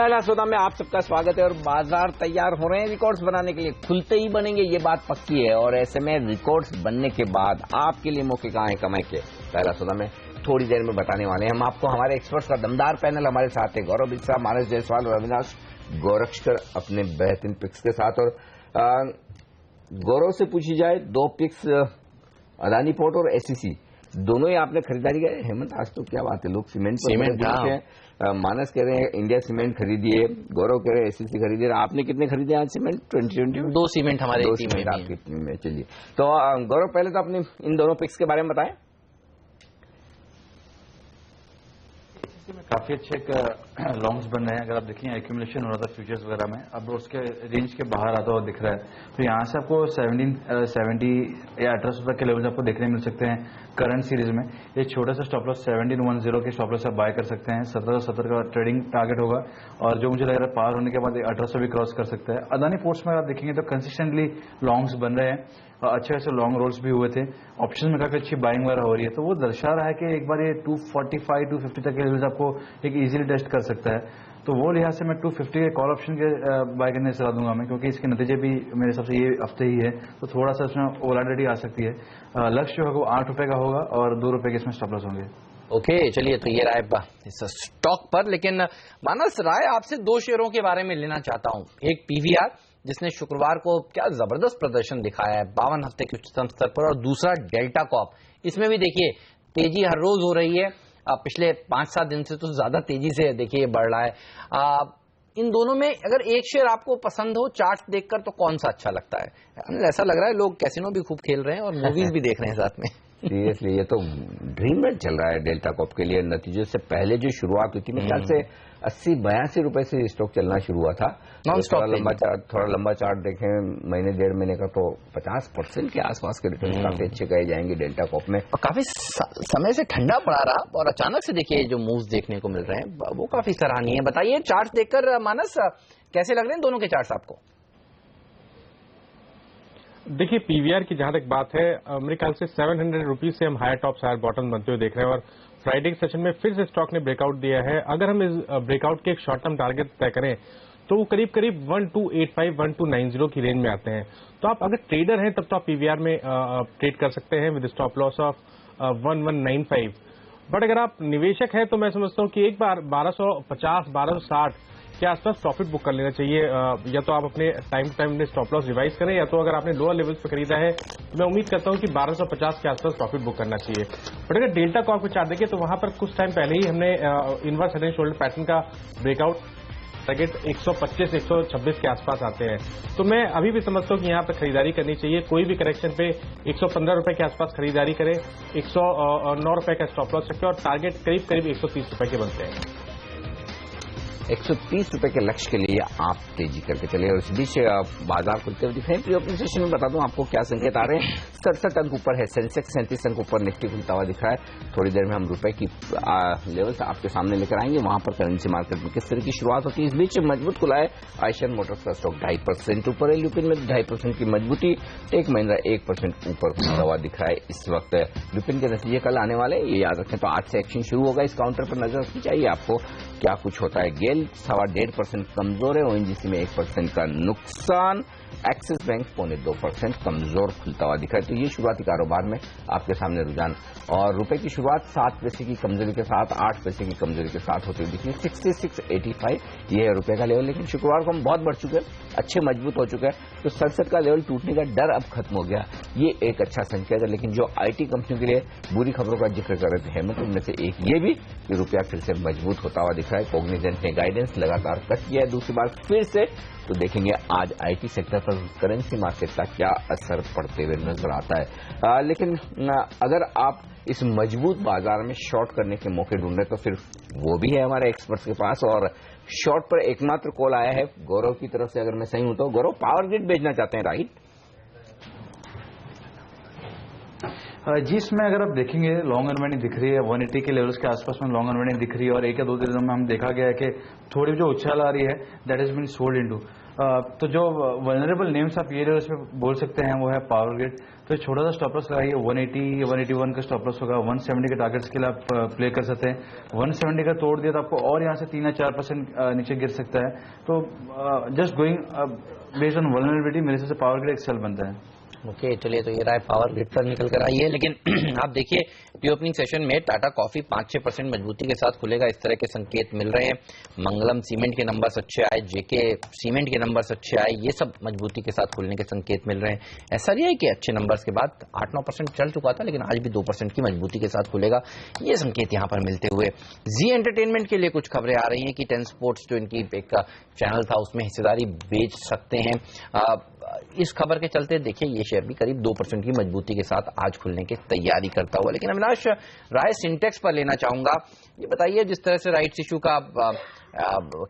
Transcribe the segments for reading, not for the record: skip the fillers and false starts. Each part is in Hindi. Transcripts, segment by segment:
पहला सौदा में आप सबका स्वागत है और बाजार तैयार हो रहे हैं रिकॉर्ड्स बनाने के लिए। खुलते ही बनेंगे, ये बात पक्की है। और ऐसे में रिकॉर्ड्स बनने के बाद आपके लिए मौके कहाँ हैं कमाई के। पहला सौदा में थोड़ी देर में बताने वाले हैं हम आपको। हमारे एक्सपर्ट्स का दमदार पैनल हमारे साथ है। गौरव बिस्सा, मानस जायसवाल और अविनाश गोरक्षकर अपने बेहतरीन पिक्स के साथ। और गौरव से पूछी जाए, दो पिक्स अदानी पोर्ट और एसईसी दोनों ही आपने खरीदारी करे। हेमंत, आज तो क्या बात है, लोग सीमेंट हैं। मानस कह रहे हैं इंडिया सीमेंट खरीदिए, गौरव कह रहे हैं एसईसी खरीदिए। आपने कितने खरीदे आज सीमेंट? 2020 दो सीमेंट हमारे टीम में आपकी टीम में। चलिए, तो गौरव पहले तो अपने इन दोनों पिक्स के बारे में बताएं। काफी अच्छे लॉन्ग्स बन रहे हैं। अगर आप देखें एक्यूमुलेशन हो रहा था फ्यूचर्स वगैरह में, अब उसके रेंज के बाहर आता हुआ दिख रहा है। तो यहाँ से आपको 1770 या 1800 तक के लेवल्स आपको देखने मिल सकते हैं करंट सीरीज में। एक छोटा सा स्टॉप लॉस 1710 के स्टॉप लॉस आप बाय कर सकते हैं। 1770 का ट्रेडिंग टारगेट होगा और जो मुझे लग रहा है पार होने के बाद 1800 भी क्रॉस कर सकता है। अदानी पोर्ट्स में आप देखेंगे तो कंसिस्टेंटली लॉन्ग्स बन रहे हैं, अच्छे अच्छे लॉन्ग रोल्स भी हुए थे। ऑप्शन में काफी अच्छी बाइंग वगैरह हो रही है, तो वो दर्शा रहा है कि एक बार ये 245 250 तक के लेवल्स आपको एक इजीली टेस्ट कर सकता है। तो वो लिहाज से मैं 250 के कॉल ऑप्शन के बाय करने सलाह दूंगा मैं, क्योंकि इसके नतीजे भी मेरे हिसाब से ये हफ्ते ही है, तो थोड़ा सा इसमें वोलेटिलिटी आ सकती है। लक्ष्य जो होगा वो 8 रुपए का होगा और 2 रुपए के इसमें स्टॉप लॉस होंगे। ओके, चलिए, तो ये राय इस स्टॉक पर। लेकिन मानस, राय आपसे दो शेयरों के बारे में लेना चाहता हूं। एक पीवीआर, जिसने शुक्रवार को क्या जबरदस्त प्रदर्शन दिखाया है 52 हफ्ते के उच्चतम स्तर पर, और दूसरा डेल्टा कॉप। इसमें भी देखिए तेजी हर रोज हो रही है। पिछले 5-7 दिन से तो ज्यादा तेजी से देखिए बढ़ रहा है। इन दोनों में अगर एक शेयर आपको पसंद हो चार्ट देखकर, तो कौन सा अच्छा लगता है? ऐसा लग रहा है लोग कैसीनो भी खूब खेल रहे हैं और मूवीज भी देख रहे हैं साथ में। सीरियसली ये तो ड्रीम रन चल रहा है डेल्टा कॉप के लिए। नतीजों से पहले जो शुरुआत हुई थी, मेरे ख्याल से 80-82 रुपए से स्टॉक चलना शुरू हुआ था। थोड़ा लंबा चार्ट देखें महीने डेढ़ महीने का, तो 50% के आसपास के रिटर्न काफी अच्छे कहे जाएंगे डेल्टा कॉप में। और काफी समय से ठंडा पड़ा रहा और अचानक से देखिए जो मूव्स देखने को मिल रहे हैं वो काफी सराहनीय है। बताइए चार्ट देखकर मानस, कैसे लग रहे हैं दोनों के चार्ट्स आपको? देखिए, पीवीआर की जहां तक बात है, मेरे ख्याल से 700 रुपीज से हम हायर टॉप हायर बॉटम बनते हुए देख रहे हैं। और फ्राइडे के सेशन में फिर से स्टॉक ने ब्रेकआउट दिया है। अगर हम इस ब्रेकआउट के एक शॉर्ट टर्म टारगेट तय करें तो वो करीब 1285 1290 की रेंज में आते हैं। तो आप अगर ट्रेडर हैं तब तो आप पीवीआर में ट्रेड कर सकते हैं with stop loss of 1195। But अगर आप निवेशक हैं तो मैं समझता हूं कि एक बार 1250 1260 के आसपास प्रॉफिट बुक कर लेना चाहिए। या तो आप अपने time to time stop loss revise करें, या तो अगर आपने लोअर लेवल्स पर खरीदा है तो मैं उम्मीद करता हूं कि 1250 के आसपास प्रॉफिट बुक करना चाहिए। बट अगर डेल्टा कॉप को चार्ट देखें तो वहां पर कुछ टाइम पहले ही हमने inverse head and shoulder pattern का ब्रेकआउट टारगेट 125-126 के आसपास आते हैं। तो मैं अभी भी समझता हूं कि यहां पर खरीदारी करनी चाहिए। कोई भी करेक्शन पे 115 रुपए के आसपास खरीदारी करें, 109 रुपए का स्टॉप लॉस रखें और टारगेट करीब 130 रुपए के बनते हैं। 130 रुपए के लक्ष्य के लिए आप तेजी करके चले। और इस बीच बाजार खुलते हुए दिखाई। प्री ओपनिंग सेशन में बता दूं आपको क्या संकेत आ रहे हैं। 67 अंक ऊपर है सेंसेक्स, 37 अंक ऊपर निफ्टी खुलता हुआ दिख रहा है। थोड़ी देर में हम रुपए की लेवल्स आपके सामने लेकर आएंगे, वहां पर करेंसी मार्केट में किस तरह की शुरुआत होती है। इस बीच मजबूत खुला है आयशर मोटर्स का स्टॉक 2.5% ऊपर है। लुपिन में 2.5% की मजबूती। टेक महिंद्रा 1% ऊपर खुलता हुआ दिख रहा है इस वक्त। लुपिन के नतीजे कल आने वाले, ये याद रखें। तो आज से एक्शन शुरू होगा, इस काउंटर पर नजर रखनी चाहिए आपको क्या कुछ होता है। गेल 1.5% कमजोर है। ओएनजीसी में 1% का नुकसान। एक्सिस बैंक 0.2% कमजोर खुलता हुआ दिखा है। तो ये शुरुआती कारोबार में आपके सामने रुझान। और रुपए की शुरुआत 7 पैसे की कमजोरी के साथ 8 पैसे की कमजोरी के साथ होती हुई दिखी। 6685 ये है रुपए का लेवल। लेकिन शुक्रवार को हम बहुत बढ़ चुके हैं, अच्छे मजबूत हो चुके हैं। तो 67 का लेवल टूटने का डर अब खत्म हो गया, ये एक अच्छा संकेत है। लेकिन जो आईटी कंपनियों के लिए बुरी खबरों का जिक्र कर रहे थे हेमंत, उनमें से एक ये भी कि रुपया फिर से मजबूत होता हुआ दिख रहा है। कॉग्निजेंट ने गाइडेंस लगातार कट किया है दूसरी बार फिर से। तो देखेंगे आज आईटी सेक्टर पर करेंसी मार्केट का क्या असर पड़ते हुए नजर आता है। लेकिन अगर आप इस मजबूत बाजार में शॉर्ट करने के मौके ढूंढ रहे तो फिर वो भी है हमारे एक्सपर्ट्स के पास। और शॉर्ट पर एकमात्र कॉल आया है गौरव की तरफ से, अगर मैं सही हूं तो। गौरव, पावर ग्रिड बेचना चाहते हैं, राइट? जी, इसमें अगर आप देखेंगे लॉन्ग अनवाइंडिंग दिख रही है 180 के लेवल्स के आसपास में लॉन्ग अनवाइंडिंग दिख रही है। और एक या दो दिनों में हम देखा गया है कि थोड़ी जो उछाल आ रही है that has been sold into. तो जो वनरेबल नेम्स आप ये इसमें बोल सकते हैं वो है पावर ग्रिड। तो छोटा सा स्टॉप लॉस लगाइए, 180 181 का स्टॉप लॉस होगा, 170 के टारगेट्स के लिए आप प्ले कर सकते हैं। 170 का तोड़ दिया तो आपको और यहाँ से 3 या 4% नीचे गिर सकता है। तो just going based on vulnerability मेरे हिसाब से पावर ग्रिड एक्सेल बनता है। ओके, चलिए तो ये रहा है पावर ग्रिड पर निकल कर आई है। लेकिन आप देखिए प्री ओपनिंग सेशन में टाटा कॉफी 5-6% मजबूती के साथ खुलेगा, इस तरह के संकेत मिल रहे हैं। मंगलम सीमेंट के नंबर्स अच्छे आए, जेके सीमेंट के नंबर्स अच्छे आए, ये सब मजबूती के साथ खुलने के संकेत मिल रहे हैं। ऐसा नहीं है कि अच्छे नंबर्स के बाद 8-9% चल चुका था, लेकिन आज भी 2% की मजबूती के साथ खुलेगा, ये संकेत यहाँ पर मिलते हुए। जी एंटरटेनमेंट के लिए कुछ खबरें आ रही हैं कि 10 स्पोर्ट्स जो इनकी एक चैनल था उसमें हिस्सेदारी बेच सकते हैं। इस खबर के चलते देखिए ये शेयर भी करीब 2% की मजबूती के साथ आज खुलने की तैयारी करता हुआ। लेकिन अविनाश राय सिंटेक्स पर लेना चाहूंगा, ये बताइए जिस तरह से राइट्स इशू का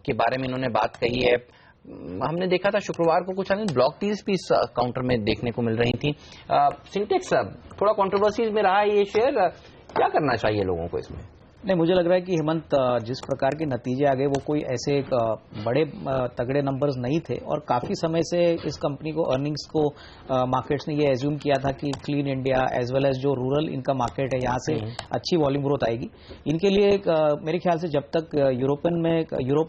के बारे में इन्होंने बात कही है, हमने देखा था शुक्रवार को कुछ ब्लॉक डील्स भी इस काउंटर में देखने को मिल रही थी। सिंटेक्स थोड़ा कंट्रोवर्सी में रहा है ये शेयर, क्या करना चाहिए लोगों को इसमें? नहीं, मुझे लग रहा है कि हेमंत जिस प्रकार के नतीजे आ गए वो कोई ऐसे बड़े तगड़े नंबर्स नहीं थे और काफी समय से इस कंपनी को अर्निंग्स को मार्केट्स ने ये एज्यूम किया था कि clean India as well as जो रूरल इनका मार्केट है यहाँ से अच्छी वॉल्यूम ग्रोथ आएगी। इनके लिए मेरे ख्याल से जब तक यूरोप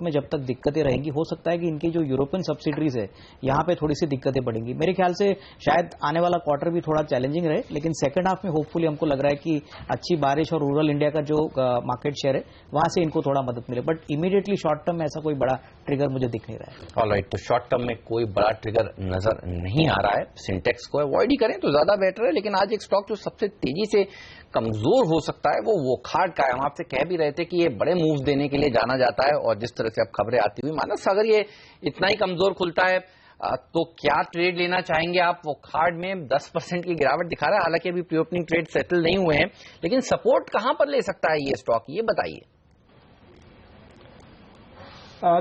में जब तक दिक्कतें रहेंगी, हो सकता है कि इनकी जो यूरोपियन सब्सिडरीज है यहाँ पे थोड़ी सी दिक्कतें बढ़ेंगी। मेरे ख्याल से शायद आने वाला क्वार्टर भी थोड़ा चैलेंजिंग रहे, लेकिन सेकंड हाफ में होपफुली हमको लग रहा है कि अच्छी बारिश और रूरल इंडिया का जो मार्केट शेयर है वहां से इनको थोड़ा मदद मिले। बट इमीडिएटली शॉर्ट टर्म में ऐसा कोई बड़ा ट्रिगर मुझे दिख नहीं रहा है। ऑलराइट, तो शॉर्ट टर्म में कोई बड़ा ट्रिगर नजर नहीं आ रहा है। सिंटेक्स को अवॉइड ही करें तो ज्यादा बेटर है। लेकिन आज एक स्टॉक जो सबसे तेजी से कमजोर हो सकता है वो वोकहार्ड्ट का है। हम आपसे कह भी रहे थे कि ये बड़े मूव्स देने के लिए जाना जाता है और जिस तरह से अब खबरें आती हुई, मानस अगर ये इतना ही कमजोर खुलता है तो क्या ट्रेड लेना चाहेंगे आप? वोकहार्ड्ट में 10% की गिरावट दिखा रहा है, हालांकि अभी प्री ओपनिंग ट्रेड सेटल नहीं हुए हैं, लेकिन सपोर्ट कहां पर ले सकता है ये स्टॉक, ये बताइए।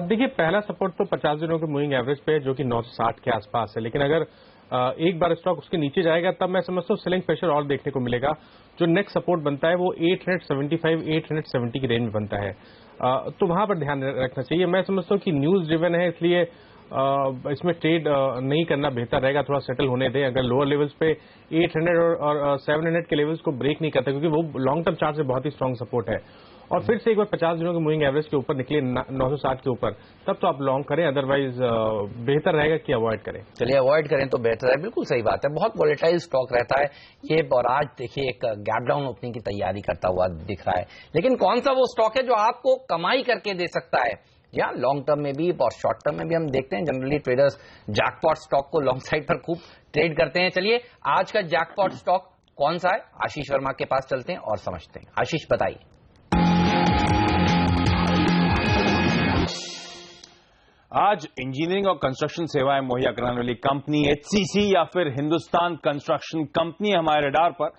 देखिए पहला सपोर्ट तो 50 दिनों के मूविंग एवरेज पे है जो कि 960 के आसपास है, लेकिन अगर एक बार स्टॉक उसके नीचे जाएगा तब मैं समझता हूँ सेलिंग प्रेशर और देखने को मिलेगा। जो नेक्स्ट सपोर्ट बनता है वो 875-870 की रेंज में बनता है, तो वहां पर ध्यान रखना चाहिए। मैं समझता हूँ कि न्यूज ड्रिवन है इसलिए इसमें ट्रेड नहीं करना बेहतर रहेगा, थोड़ा सेटल होने दें। अगर लोअर लेवल्स पे 800 और 700 के लेवल्स को ब्रेक नहीं करता, क्योंकि वो लॉन्ग टर्म चार्ट से बहुत ही स्ट्रांग सपोर्ट है, और फिर से एक बार 50 दिनों के मूविंग एवरेज के ऊपर निकले 960 के ऊपर, तब तो आप लॉन्ग करें, अदरवाइज बेहतर रहेगा कि अवॉइड करें। चलिए अवॉइड करें तो बेहतर है, बिल्कुल सही बात है। बहुत वोलेटाइल स्टॉक रहता है ये, और आज देखिए एक गैप डाउन ओपनिंग की तैयारी करता हुआ दिख रहा है। लेकिन कौन सा वो स्टॉक है जो आपको कमाई करके दे सकता है? या लॉन्ग टर्म में भी और शॉर्ट टर्म में भी हम देखते हैं जनरली ट्रेडर्स जैकपॉट स्टॉक को लॉन्ग साइड पर खूब ट्रेड करते हैं। चलिए आज का जैकपॉट स्टॉक कौन सा है, आशीष वर्मा के पास चलते हैं और समझते हैं। आशीष बताइए। आज इंजीनियरिंग और कंस्ट्रक्शन सेवाएं मुहैया कराने वाली कंपनी एचसीसी या फिर हिंदुस्तान कंस्ट्रक्शन कंपनी हमारे रडार पर।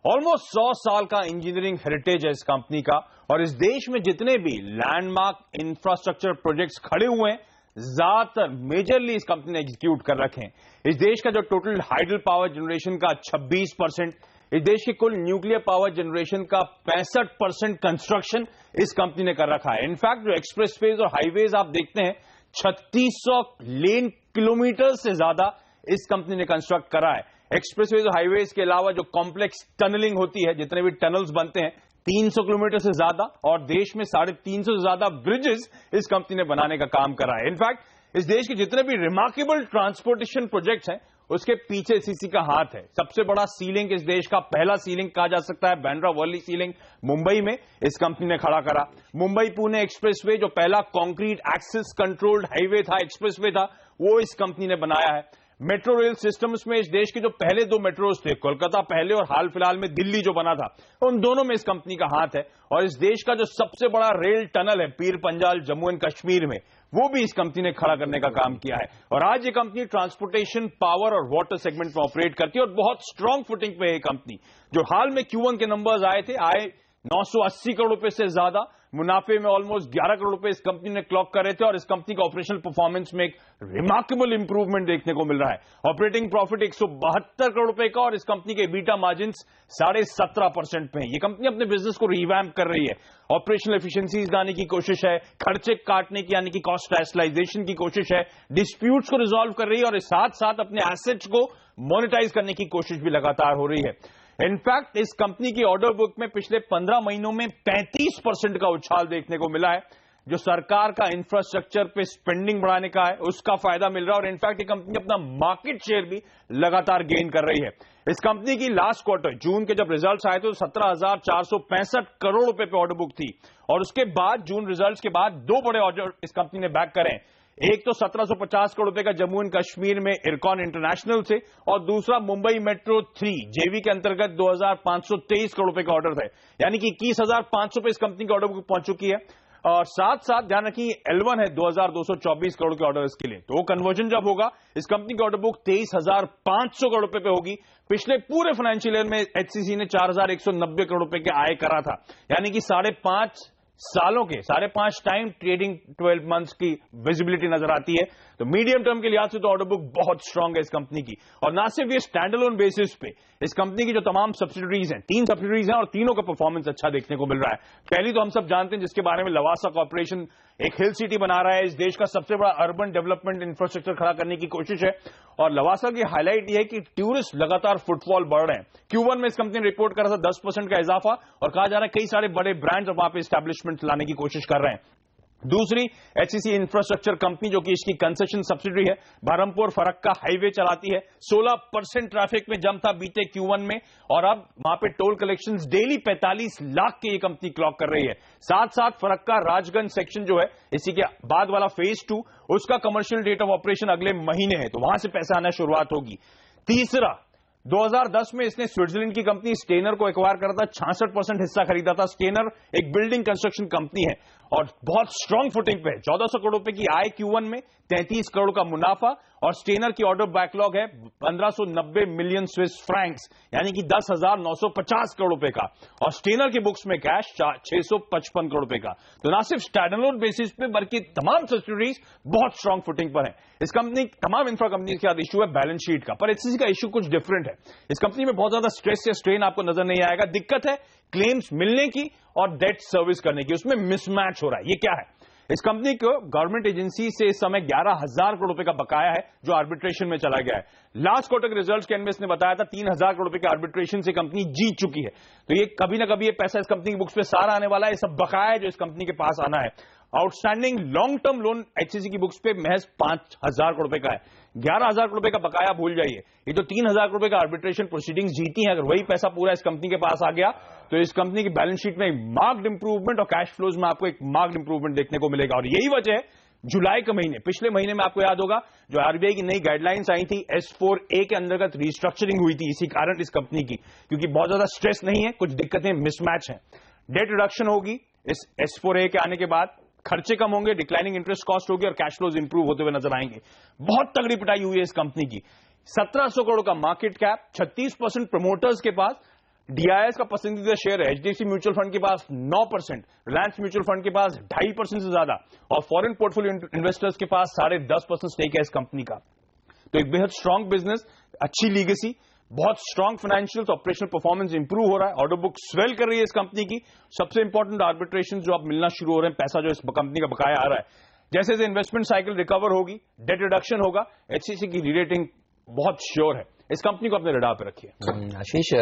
ऑलमोस्ट 100 साल का इंजीनियरिंग हेरिटेज है इस कंपनी का, और इस देश में जितने भी लैंडमार्क इंफ्रास्ट्रक्चर प्रोजेक्ट्स खड़े हुए हैं ज्यादातर मेजरली इस कंपनी ने एग्जीक्यूट कर रखे हैं। इस देश का जो टोटल हाइडल पावर जनरेशन का 26%, इस देश के कुल न्यूक्लियर पावर जनरेशन का 65% कंस्ट्रक्शन इस कंपनी ने कर रखा है। इनफैक्ट जो एक्सप्रेसवेज और हाईवेज आप देखते हैं 3600 लेन किलोमीटर से ज्यादा इस कंपनी ने कंस्ट्रक्ट करा है। एक्सप्रेसवेज और हाईवेज के अलावा जो कॉम्प्लेक्स टनलिंग होती है, जितने भी टनल्स बनते हैं 300 किलोमीटर से ज्यादा, और देश में 350 से ज्यादा ब्रिजेस इस कंपनी ने बनाने का काम करा है। इनफैक्ट इस देश के जितने भी रिमार्केबल ट्रांसपोर्टेशन प्रोजेक्ट्स हैं उसके पीछे सीसी का हाथ है। सबसे बड़ा सीलिंग इस देश का पहला सीलिंग कहा जा सकता है बैंड्रा वर्ली सीलिंग मुंबई में इस कंपनी ने खड़ा करा। मुंबई पुणे एक्सप्रेसवे जो पहला कंक्रीट एक्सेस कंट्रोल्ड हाईवे था, एक्सप्रेसवे था, वो इस कंपनी ने बनाया है। मेट्रो रेल सिस्टम्स में इस देश के जो पहले 2 मेट्रोज थे, कोलकाता पहले और हाल फिलहाल में दिल्ली जो बना था, उन दोनों में इस कंपनी का हाथ है। और इस देश का जो सबसे बड़ा रेल टनल है पीर पंजाल जम्मू एंड कश्मीर में, वो भी इस कंपनी ने खड़ा करने का काम किया है। और आज ये कंपनी ट्रांसपोर्टेशन, पावर और वाटर सेगमेंट में ऑपरेट करती है और बहुत स्ट्रांग फुटिंग पे है ये कंपनी। जो हाल में Q1 के नंबर्स आए थे, आए 980 करोड़ रुपए से ज्यादा, मुनाफे में ऑलमोस्ट 11 करोड़ रुपए इस कंपनी ने क्लॉक कर रहे थे और इस कंपनी का ऑपरेशनल परफॉर्मेंस में एक रिमार्केबल इंप्रूवमेंट देखने को मिल रहा है। ऑपरेटिंग प्रॉफिट 172 करोड़ रुपए का और इस कंपनी के बीटा मार्जिन्स 17.5% पे है। ये कंपनी अपने बिजनेस को रिवैम्प कर रही है, ऑपरेशनल एफिशिएंसीज लाने की कोशिश है, खर्चे काटने की यानी कि कॉस्ट रैशनलाइजेशन की कोशिश है, डिस्प्यूट्स को रिजॉल्व कर रही है और साथ साथ अपने एसेट्स को मोनेटाइज करने की कोशिश भी लगातार हो रही है। इनफैक्ट इस कंपनी की ऑर्डर बुक में पिछले 15 महीनों में 35% का उछाल देखने को मिला है, जो सरकार का इंफ्रास्ट्रक्चर पे स्पेंडिंग बढ़ाने का है उसका फायदा मिल रहा है और इनफैक्ट ये कंपनी अपना मार्केट शेयर भी लगातार गेन कर रही है। इस कंपनी की लास्ट क्वार्टर जून के जब रिजल्ट्स आए थे तो 17,465 करोड़ रुपए पे ऑर्डर बुक थी और उसके बाद जून रिजल्ट्स के बाद दो बड़े ऑर्डर इस कंपनी ने बैक करे। एक तो 1750 करोड़ रुपए का जम्मू एंड कश्मीर में इरकॉन इंटरनेशनल से और दूसरा मुंबई मेट्रो 3 जेवी के अंतर्गत 2523 करोड़ रुपए का ऑर्डर थे, यानी कि 21,500 पे इस कंपनी की ऑर्डर बुक पहुंच चुकी है। और साथ साथ ध्यान रखिए L1 है 2224 करोड़ के ऑर्डर इसके लिए, तो वो कन्वर्जन जब होगा इस कंपनी की ऑर्डर बुक 23,500 करोड़ रुपए पे होगी। पिछले पूरे फाइनेंशियल ईयर में एचसीसी ने 4,190 करोड़ रुपए के आय करा था, यानी कि 5.5 सालों के 5.5 टाइम ट्रेडिंग 12 मंथ्स की विजिबिलिटी नजर आती है। तो मीडियम टर्म के लिहाज से तो ऑर्डर बुक बहुत स्ट्रांग है इस कंपनी की। और ना सिर्फ ये स्टैंडअलोन बेसिस पे इस कंपनी की जो तमाम सब्सिडरीज हैं, 3 सब्सिडरीज हैं और तीनों का परफॉर्मेंस अच्छा देखने को मिल रहा है। पहली तो हम सब जानते हैं जिसके बारे में लवासा कॉर्पोरेशन एक हिल सिटी बना रहा है, इस देश का सबसे बड़ा अर्बन डेवलपमेंट इंफ्रास्ट्रक्चर खड़ा करने की कोशिश है और लवासा की हाईलाइट यह है कि टूरिस्ट लगातार फुटफॉल बढ़ रहे हैं। Q1 में इस कंपनी ने रिपोर्ट करा था 10% का इजाफा और कहा जा रहा है कई सारे बड़े ब्रांड्स वहां पे एस्टैब्लिशमेंट लाने की कोशिश कर रहे हैं। दूसरी एचसीसी इंफ्रास्ट्रक्चर कंपनी जो कि इसकी कंसेशन सब्सिडरी है, बरहमपुर फरक्का हाईवे चलाती है। 16% ट्रैफिक में जम था बीते Q1 में और अब वहां पे टोल कलेक्शंस डेली 45 लाख के ये कंपनी क्लॉक कर रही है। साथ साथ फरक्का राजगंज सेक्शन जो है इसी के बाद वाला फेज 2 उसका कमर्शियल डेट ऑफ ऑपरेशन अगले महीने है, तो वहां से पैसा आना शुरुआत होगी। तीसरा, 2010 में इसने स्विट्जरलैंड की कंपनी स्टेनर को एक्वायर करा था, 66% हिस्सा खरीदा था। स्टेनर एक बिल्डिंग कंस्ट्रक्शन कंपनी है और बहुत स्ट्रांग फुटिंग पे है। 1400 करोड़ रुपए की आय Q1 में, 33 करोड़ का मुनाफा और स्टेनर की ऑर्डर बैकलॉग है 1590 मिलियन स्विस फ्रैंक्स, यानी कि 10,950 करोड़ रुपए का और स्टेनर की बुक्स में कैश 655 करोड़ रुपए का। तो ना सिर्फ स्टैंडअलोन बेसिस पे बल्कि तमाम सब्सिडरीज बहुत स्ट्रांग फुटिंग पर है। इस कंपनी तमाम इंफ्रा कंपनी के साथ इशू है बैलेंस शीट का, पर एचसीसी का इशू कुछ डिफरेंट है। इस कंपनी में बहुत ज्यादा स्ट्रेस या स्ट्रेन आपको नजर नहीं आएगा। दिक्कत है क्लेम्स मिलने की और डेट सर्विस करने की, उसमें मिसमैच हो रहा है। ये क्या है? इस कंपनी को गवर्नमेंट एजेंसी से इस समय 11,000 करोड़ रुपए का बकाया है जो आर्बिट्रेशन में चला गया है। लास्ट क्वार्टर के रिजल्ट्स के एनबीएस ने बताया था 3,000 करोड़ रुपए के आर्बिट्रेशन से कंपनी जीत चुकी है। तो ये कभी ना कभी ये पैसा इस कंपनी की बुक्स पे सारा आने वाला है। ये सब बकाया है जो इस कंपनी के पास आना है। Outstanding long term loan HCC की बुक्स पे महज 5,000 करोड़ रुपए का है। 11,000 करोड़ रुपए का बकाया भूल जाइए। ये तो 3,000 करोड़ रुपए का आर्बिट्रेशन प्रोसीडिंग्स जीती है, अगर वही पैसा पूरा इस कंपनी के पास आ गया तो इस कंपनी की बैलेंस शीट में एक मार्क्ड इंप्रूवमेंट और कैश फ्लोज में आपको एक मार्क्ड इंप्रूवमेंट देखने को मिलेगा। और यही वजह है जुलाई के महीने, पिछले महीने में आपको याद होगा जो आरबीआई की नई गाइडलाइंस आई थी S4A के अंतर्गत रिस्ट्रक्चरिंग हुई थी इसी कारण इस कंपनी की, क्योंकि बहुत ज्यादा स्ट्रेस नहीं है, कुछ दिक्कतें मिसमैच हैं। डेट रिडक्शन होगी इस S4A के आने के बाद, खर्चे कम होंगे, डिक्लाइनिंग इंटरेस्ट कॉस्ट होगी और कैश फ्लोज इंप्रूव होते हुए नजर आएंगे। बहुत तगड़ी पिटाई हुई है इस कंपनी की। 1700 करोड़ का मार्केट कैप, 36% प्रमोटर्स के पास, डीआईएस का पसंदीदा शेयर है एचडीएफसी म्यूचुअल फंड के पास 9%, रिलायंस म्यूचुअल फंड के पास 2.5% से ज्यादा और फॉरेन पोर्टफोलियो इन्वेस्टर्स के पास 10.5% स्टेक है इस कंपनी का। तो एक बेहद स्ट्रांग बिजनेस, अच्छी लीगेसी, बहुत strong financial, operational performance improve हो रहा है, ऑर्डर बुक स्वेल कर रही है इस कंपनी की। सबसे इंपॉर्टेंट आर्बिट्रेशन जो अब मिलना शुरू हो रहे हैं, पैसा जो इस कंपनी का बकाया आ रहा है, जैसे जैसे इन्वेस्टमेंट साइकिल रिकवर होगी, डेट रिडक्शन होगा, एचसीसी की रीरेटिंग बहुत श्योर है। इस कंपनी को अपने रडार पर रखिए। आशीष,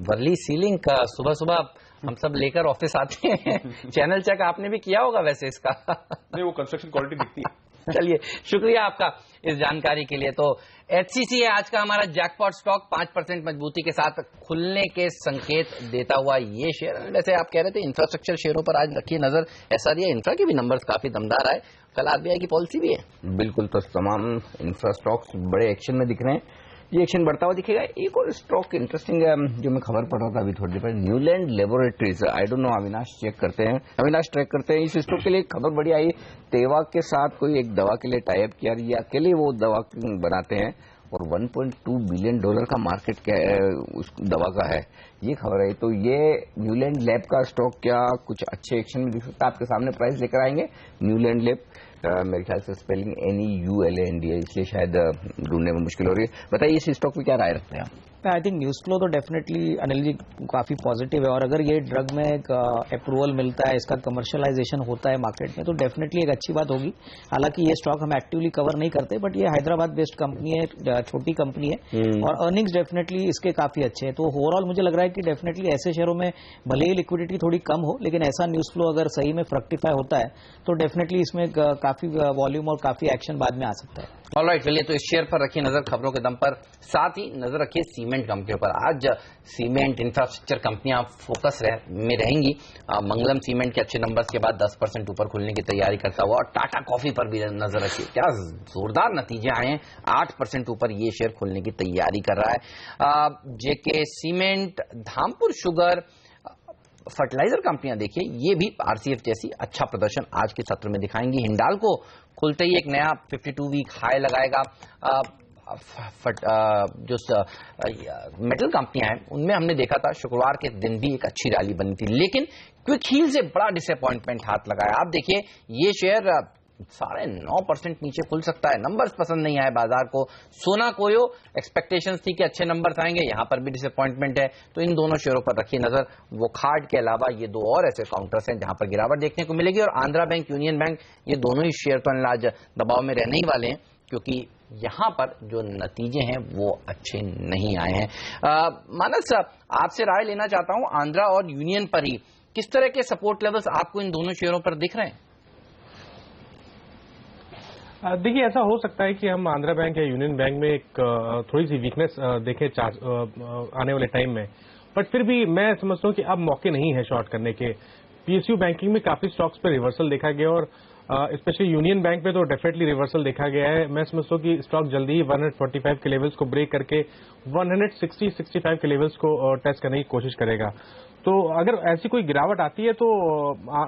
वर्ली सीलिंग का सुबह सुबह हम सब लेकर ऑफिस आते हैं चैनल चेक आपने भी किया होगा वैसे इसका? नहीं, वो कंस्ट्रक्शन क्वालिटी दिखती है। चलिए, शुक्रिया आपका इस जानकारी के लिए। तो एचसीसी है आज का हमारा जैकपॉट स्टॉक, 5% मजबूती के साथ खुलने के संकेत देता हुआ ये शेयर। वैसे आप कह रहे थे इंफ्रास्ट्रक्चर शेयरों पर आज रखिए नजर, एसआरआई इंफ्रा के भी नंबर्स काफी दमदार आए, कल आरबीआई की पॉलिसी भी है। बिल्कुल, तो तमाम इंफ्रा स्टॉक्स बड़े एक्शन में दिख रहे हैं। ये एक्शन बढ़ता हुआ दिखेगा। एक और स्टॉक इंटरेस्टिंग है जो मैं खबर पढ़ रहा था अभी थोड़ी देर पहले, Neuland laboratories. I don't know, Avinash check करते हैं, अविनाश ट्रैक करते हैं। इस स्टॉक के लिए खबर बड़ी आई, तेवा के साथ कोई एक दवा के लिए टाई अप किया, ये अकेले वो दवा बनाते हैं और $1.2 बिलियन का मार्केट उस दवा का है, ये खबर है। तो ये न्यूलैंड लैब का स्टॉक क्या कुछ अच्छे एक्शन में दिख सकता है? आपके सामने प्राइस लेकर आएंगे न्यूलैंड लैब, मेरे ख्याल से स्पेलिंग NEULAND है, इसलिए शायद ढूंढने में मुश्किल हो रही है। बताइए इस स्टॉक में क्या राय रखते हैं आप? आई थिंक न्यूज फ्लो तो डेफिनेटली अनिल जी काफी पॉजिटिव है, और अगर ये ड्रग में एक अप्रूवल मिलता है, इसका कमर्शियलाइजेशन होता है मार्केट में, तो डेफिनेटली एक अच्छी बात होगी। हालांकि ये स्टॉक हम एक्टिवली कवर नहीं करते, बट ये हैदराबाद बेस्ड कंपनी है, छोटी कंपनी है, और अर्निंग्स डेफिनेटली इसके काफी अच्छे हैं। तो ओवरऑल मुझे लग रहा है कि डेफिनेटली ऐसे शेयरों में भले ही लिक्विडिटी थोड़ी कम हो, लेकिन ऐसा न्यूज फ्लो अगर सही में फ्रक्टिफाई होता है तो डेफिनेटली इसमें काफी वॉल्यूम और काफी एक्शन बाद में आ सकता है। ऑलराइट, चलिए तो इस शेयर पर रखिए नजर खबरों के दम पर, साथ ही नजर रखिए सीमेंट कंपनियों पर। आज सीमेंट इंफ्रास्ट्रक्चर कंपनियां फोकस में रहेंगी। मंगलम सीमेंट के अच्छे नंबर्स के बाद 10% ऊपर खुलने की तैयारी करता हुआ, और टाटा कॉफी पर भी नजर रखिए, क्या जोरदार नतीजे आए हैं, 8% ऊपर ये शेयर खुलने की तैयारी कर रहा है। जेके सीमेंट, धामपुर शुगर, फर्टिलाइजर कंपनियां देखिए, ये भी आरसीएफ जैसी अच्छा प्रदर्शन आज के सत्र में दिखाएंगी। हिंडाल्को खुलते ही एक नया 52 वीक हाई लगाएगा। जो मेटल कंपनियां हैं उनमें हमने देखा था शुक्रवार के दिन भी एक अच्छी रैली बनी थी, लेकिन क्विक हील से बड़ा डिसअपॉइंटमेंट हाथ लगाया। आप देखिए ये शेयर 9.5% नीचे खुल सकता है, नंबर्स पसंद नहीं आए बाजार को। सोना कोयो एक्सपेक्टेशंस थी कि अच्छे नंबर्स आएंगे, यहां पर भी डिसअपॉइंटमेंट है, तो इन दोनों शेयरों पर रखिए नजर। वो खार्ड के अलावा ये दो और ऐसे काउंटर्स हैं जहां पर गिरावट देखने को मिलेगी, और आंध्रा बैंक, यूनियन बैंक, ये दोनों ही शेयर तो आज दबाव में रहने ही वाले हैं, क्योंकि यहां पर जो नतीजे हैं वो अच्छे नहीं आए हैं। मानस, आपसे राय लेना चाहता हूं आंध्रा और यूनियन पर ही, किस तरह के सपोर्ट लेवल्स आपको इन दोनों शेयरों पर दिख रहे हैं? देखिए, ऐसा हो सकता है कि हम आंध्रा बैंक या यूनियन बैंक में एक थोड़ी सी वीकनेस देखें आने वाले टाइम में, बट फिर भी मैं समझता हूं कि अब मौके नहीं है शॉर्ट करने के। पीएसयू बैंकिंग में काफी स्टॉक्स पे रिवर्सल देखा गया, और स्पेशली यूनियन बैंक में तो डेफिनेटली रिवर्सल देखा गया है। मैं समझता हूं कि स्टॉक जल्दी ही 145 के लेवल्स को ब्रेक करके 160-65 के लेवल्स को टेस्ट करने की कोशिश करेगा। तो अगर ऐसी कोई गिरावट आती है तो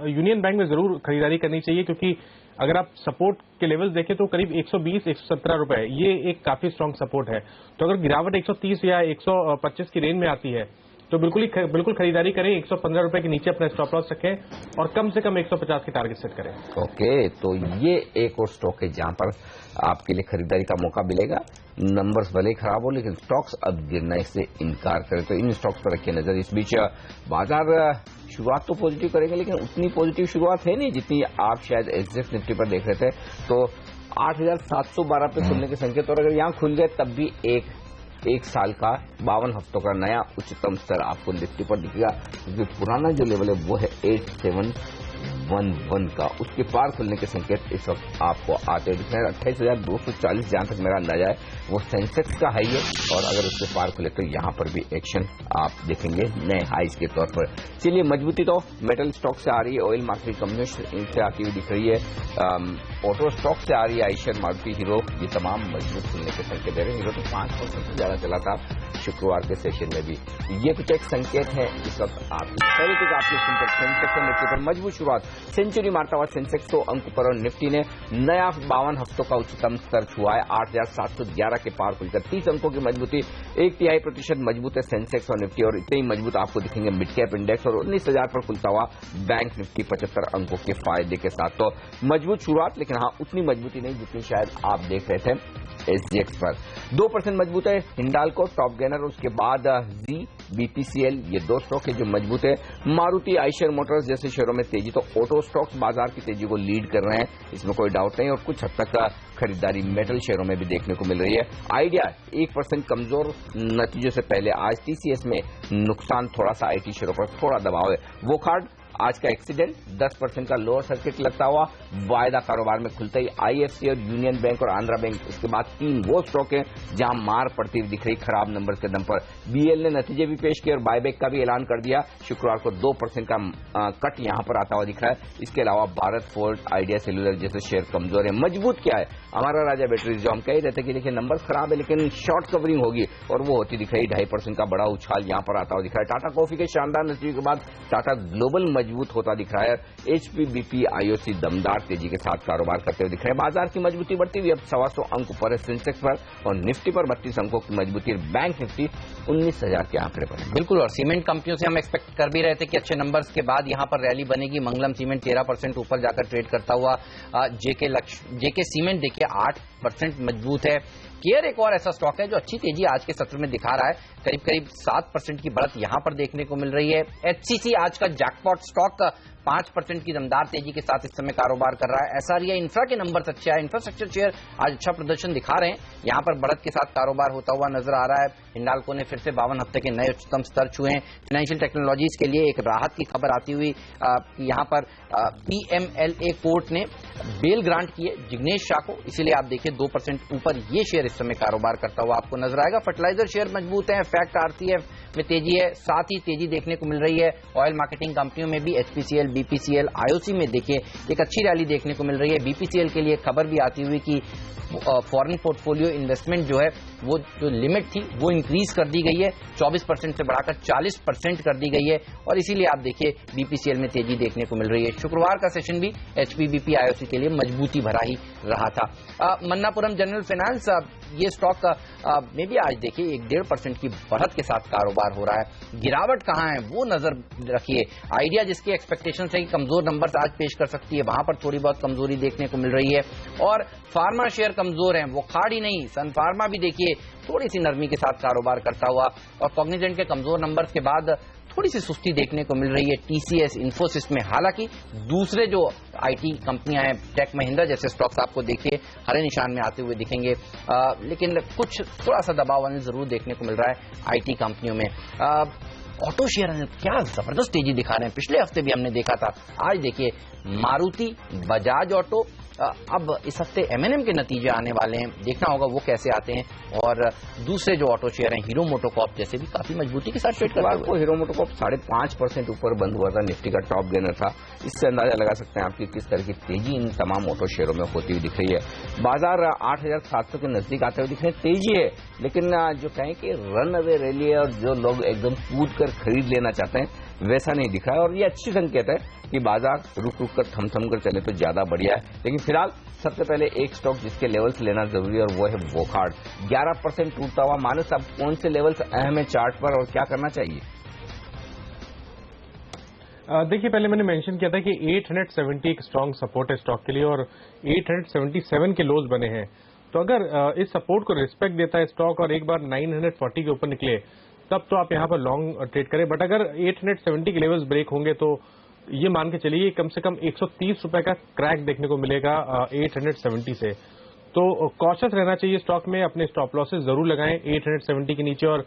यूनियन बैंक में जरूर खरीदारी करनी चाहिए, क्योंकि अगर आप सपोर्ट के लेवल्स देखें तो करीब 120-117 रुपए, ये एक काफी स्ट्रांग सपोर्ट है। तो अगर गिरावट 130 या 125 की रेंज में आती है तो बिल्कुल खरीदारी करें। 115 रुपए के नीचे अपना स्टॉप लॉस रखें और कम से कम 150 की टारगेट सेट करें। ओके, तो ये एक और स्टॉक है जहां पर आपके लिए खरीदारी का मौका मिलेगा। नंबर्स भले ही खराब हो, लेकिन स्टॉक्स अब गिरने से इनकार करें, तो इन स्टॉक्स पर रखिए नजर। इस बीच बाजार शुरुआत तो पॉजिटिव करेंगे, लेकिन उतनी पॉजिटिव शुरुआत है नहीं जितनी आप शायद एसजेएक्स निफ्टी पर देख रहे थे। तो 8,712 पे खुलने के संकेत, और अगर यहां खुल गए तब भी एक साल का 52 हफ्तों का नया उच्चतम स्तर आपको निफ्टी पर दिखेगा, क्योंकि पुराना जो लेवल है वो है 8711 का, उसके पार खुलने के संकेत इस वक्त आपको आते दिख रहे हैं। 28,240 जहां तक मेरा अंदाजा है वो सेंसेक्स का हाई है, और अगर उसके पार खुले तो यहां पर भी एक्शन आप देखेंगे नए हाईज के तौर पर। चलिए, मजबूती तो मेटल स्टॉक से आ रही है, ऑयल मार्केटिंग कंपनियों से आती हुई दिख रही है, ऑटो स्टॉक से आ रही है आइशर, मारुति, हीरो, ये तमाम मजबूत खुलने के संकेत दे रहे हैं। हीरो तो 5% से ज्यादा चला था शुक्रवार के सेशन में भी। ये कुछ एक संकेत है इस वक्त पहले तक आपके सेंसेक्स और निफ्टी पर मजबूत शुरुआत, सेंचुरी मारता हुआ सेंसेक्स 100 अंक पर, और निफ्टी ने नया 52 हफ्तों का उच्चतम स्तर छुआ है 8,711 के पार खुलकर 30 अंकों की मजबूती, 1/3% मजबूत है सेंसेक्स और निफ्टी, और इतने ही मजबूत आपको दिखेंगे मिड कैप इंडेक्स, और 19,000 पर खुलता हुआ बैंक निफ्टी 75 अंकों के फायदे के साथ। तो मजबूत शुरुआत, लेकिन हाँ उतनी मजबूती नहीं जितनी शायद आप देख रहे थे एसजीएक्स पर। 2% मजबूत है हिंडाल्को, टॉप गेनर, उसके बाद जी, बीपीसीएल, ये दो स्टॉक है जो मजबूत है। मारुति, आइशर मोटर्स जैसे शेयरों में तेजी, तो ऑटो स्टॉक्स बाजार की तेजी को लीड कर रहे हैं, इसमें कोई डाउट नहीं, और कुछ हद तक खरीदारी मेटल शेयरों में भी देखने को मिल रही है। आइडिया 1% कमजोर नतीजों से पहले आज टीसीएस में नुकसान, थोड़ा सा आईटी शेयरों पर थोड़ा दबाव है। वो खार्ड आज का एक्सीडेंट 10% का लोअर सर्किट लगता हुआ वायदा कारोबार में खुलते ही आईएफसी और यूनियन बैंक और आंध्रा बैंक, उसके बाद 3 वो स्टॉक हैं जहां मार पड़ती हुई दिख रही खराब नंबर्स के दम पर। बीएल ने नतीजे भी पेश किए और बायबैक का भी ऐलान कर दिया। शुक्रवार को 2% का कट यहां पर आता हुआ दिख रहा है। इसके अलावा भारत फोर्ज, आइडिया सेलुलर जैसे शेयर कमजोर है। मजबूत क्या है? हमारा राजा बैटरी, जो हम कह रहे थे कि देखिए नंबर्स खराब है लेकिन शॉर्ट कवरिंग होगी, और वो होती दिख रही। 2.5% का बड़ा उछाल यहां पर आता हुआ दिख रहा है। टाटा कॉफी के शानदार नतीजे के बाद टाटा ग्लोबल मजबूत होता दिख रहा है। एचपीबीपी, आईओसी दमदार तेजी के साथ कारोबार करते हुए दिख रहे हैं। बाजार की मजबूती बढ़ती हुई अब 125 अंक ऊपर है सेंसेक्स पर, और निफ्टी पर 32 अंकों की मजबूती। बैंक निफ्टी 19,000 के आंकड़े पर है। बिल्कुल, और सीमेंट कंपनियों से हम एक्सपेक्ट कर भी रहे थे कि अच्छे नंबर्स के बाद यहां पर रैली बनेगी। मंगलम सीमेंट 13% ऊपर जाकर ट्रेड करता हुआ। जेके सीमेंट देखिए 8% मजबूत है। केयर एक और ऐसा स्टॉक है जो अच्छी तेजी आज के सत्र में दिखा रहा है, करीब 7% की बढ़त यहां पर देखने को मिल रही है। एचसीसी आज का जैकपॉट स्टॉक 5% की दमदार तेजी के साथ इस समय कारोबार कर रहा है। एसआरआई इंफ्रा के नंबर अच्छे आए, इंफ्रास्ट्रक्चर शेयर आज अच्छा प्रदर्शन दिखा रहे हैं, यहां पर बढ़त के साथ कारोबार होता हुआ नजर आ रहा है। हिंडाल्को ने फिर से 52 हफ्ते के नए उच्चतम स्तर छुए हैं। फाइनेंशियल टेक्नोलॉजीज के लिए एक राहत की खबर आती हुई यहां पर पीएमएलए कोर्ट ने बेल ग्रांट किए जिग्नेश शाह को, इसीलिए आप देखिए 2% ऊपर ये शेयर इस समय कारोबार करता हुआ आपको नजर आएगा। फर्टिलाइजर शेयर मजबूत है, फैक्ट आरसीएफ में तेजी है, साथ ही तेजी देखने को मिल रही है ऑयल मार्केटिंग कंपनियों में भी। एचपीसीएल, बीपीसीएल, आईओसी में देखिए एक अच्छी रैली देखने को मिल रही है। बीपीसीएल के लिए खबर भी आती हुई कि फॉरेन पोर्टफोलियो इन्वेस्टमेंट जो है वो जो लिमिट थी वो इंक्रीज कर दी गई है, 24% से बढ़ाकर 40% कर दी गई है, और इसीलिए आप देखिए बीपीसीएल में तेजी देखने को मिल रही है। शुक्रवार का सेशन भी एचपीबीपी आईओसी के लिए मजबूती भरा ही रहा था। मन्नापुरम जनरल फाइनेंस, ये स्टॉक में भी आज देखिए 1.5% की बढ़त के साथ कारोबार हो रहा है। गिरावट कहां है वो नजर रखिए। आइडिया जिसकी एक्सपेक्टेशन है कि कमजोर नंबर आज पेश कर सकती है, वहां पर थोड़ी बहुत कमजोरी देखने को मिल रही है, और फार्मा शेयर कमजोर है, वो खाड़ ही नहीं। सन फार्मा भी देखिए थोड़ी सी नरमी के साथ कारोबार करता हुआ, और कॉग्निजेंट के कमजोर नंबर्स के बाद थोड़ी सी सुस्ती देखने को मिल रही है टीसीएस, इन्फोसिस में। हालांकि दूसरे जो आईटी कंपनियां हैं, टेक महिंद्रा जैसे स्टॉक्स आपको देखिए हरे निशान में आते हुए दिखेंगे, लेकिन कुछ थोड़ा सा दबाव जरूर देखने को मिल रहा है आईटी कंपनियों में। ऑटो शेयर क्या जबरदस्त तेजी दिखा रहे हैं, पिछले हफ्ते भी हमने देखा था। आज देखिए मारुति, बजाज ऑटो, अब इस हफ्ते एमएनएम के नतीजे आने वाले हैं, देखना होगा वो कैसे आते हैं, और दूसरे जो ऑटो शेयर हैं हीरो मोटोकॉर्प जैसे भी काफी मजबूती के साथ ट्रेड कर रहा है। हीरो मोटोकॉर्प 5.5% ऊपर बंद हुआ था, निफ्टी का टॉप गेनर था। इससे अंदाजा लगा सकते हैं आपकी किस तरह की तेजी इन तमाम ऑटो शेयरों में होती हुई दिख रही है। बाजार 8,700 के नजदीक आते हुए दिख रहे हैं, तेजी है, लेकिन जो कहें कि रन अवे रैली है और जो लोग एकदम कूद कर खरीद लेना चाहते हैं वैसा नहीं दिखा है, और ये अच्छी संकेत है कि बाजार रुक रुक कर थम कर चले तो ज्यादा बढ़िया है। लेकिन फिलहाल सबसे पहले एक स्टॉक जिसके लेवल्स लेना जरूरी है और वो है वोकहार्ड। 11% टूटता हुआ। मानस, अब कौन से लेवल्स अहम है चार्ट पर और क्या करना चाहिए? देखिए, पहले मैंने मेंशन किया था कि 870 एक स्ट्रॉन्ग सपोर्ट है स्टॉक के लिए, और 877 के लोज बने हैं। तो अगर इस सपोर्ट को रिस्पेक्ट देता है स्टॉक और एक बार 940 के ऊपर निकले, तब तो आप यहां पर लॉन्ग ट्रेड करें। बट अगर 870 के लेवल्स ब्रेक होंगे तो ये मान के चलिए कम से कम 130 रुपए का क्रैक देखने को मिलेगा 870 से। तो कॉशियस रहना चाहिए स्टॉक में, अपने स्टॉप लॉसेस जरूर लगाएं 870 के नीचे, और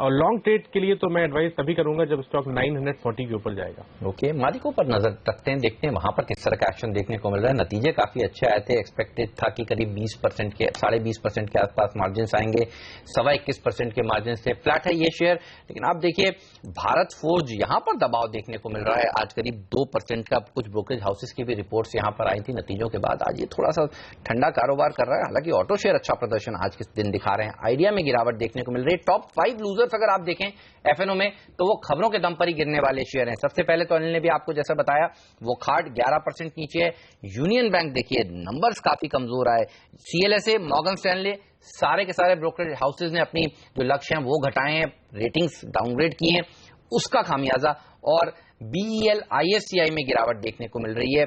लॉन्ग ट्रेड के लिए तो मैं एडवाइस तभी करूंगा जब स्टॉक 940 के ऊपर जाएगा। ओके, मालिकों पर नजर रखते हैं, देखते हैं वहां पर किस तरह का एक्शन देखने को मिल रहा है। नतीजे काफी अच्छे आए थे, एक्सपेक्टेड था कि करीब 20% के 20.5% के आसपास मार्जिन आएंगे, 21% के मार्जिन से फ्लैट है ये शेयर। लेकिन आप देखिए भारत फोर्ज, यहां पर दबाव देखने को मिल रहा है, आज करीब 2% का। कुछ ब्रोकरेज हाउसेस की भी रिपोर्ट्स यहां पर आई थी नतीजों के बाद, आज ये थोड़ा सा ठंडा कारोबार कर रहा है। हालांकि ऑटो शेयर अच्छा प्रदर्शन आज के दिन दिखा रहे हैं। आइडिया में गिरावट देखने को मिल रही है। टॉप 5 लूजर्स अगर आप देखें एफएनओ में तो वो खबरों के दम पर ही गिरने वाले शेयर हैं। सबसे पहले तो अनिल ने भी आपको जैसा बताया, वो खाट 11% नीचे है। यूनियन बैंक देखिए नंबर्स काफी कमजोर आए। सीएलएसए, मॉर्गन स्टैनले, सारे के सारे ब्रोकरेज हाउसेज ने अपनी जो लक्ष्य हैं वो घटाए हैं, रेटिंग्स डाउनग्रेड की हैं, उसका खामियाजा। और बीईएल, आईएफसीआई में गिरावट देखने को मिल रही है।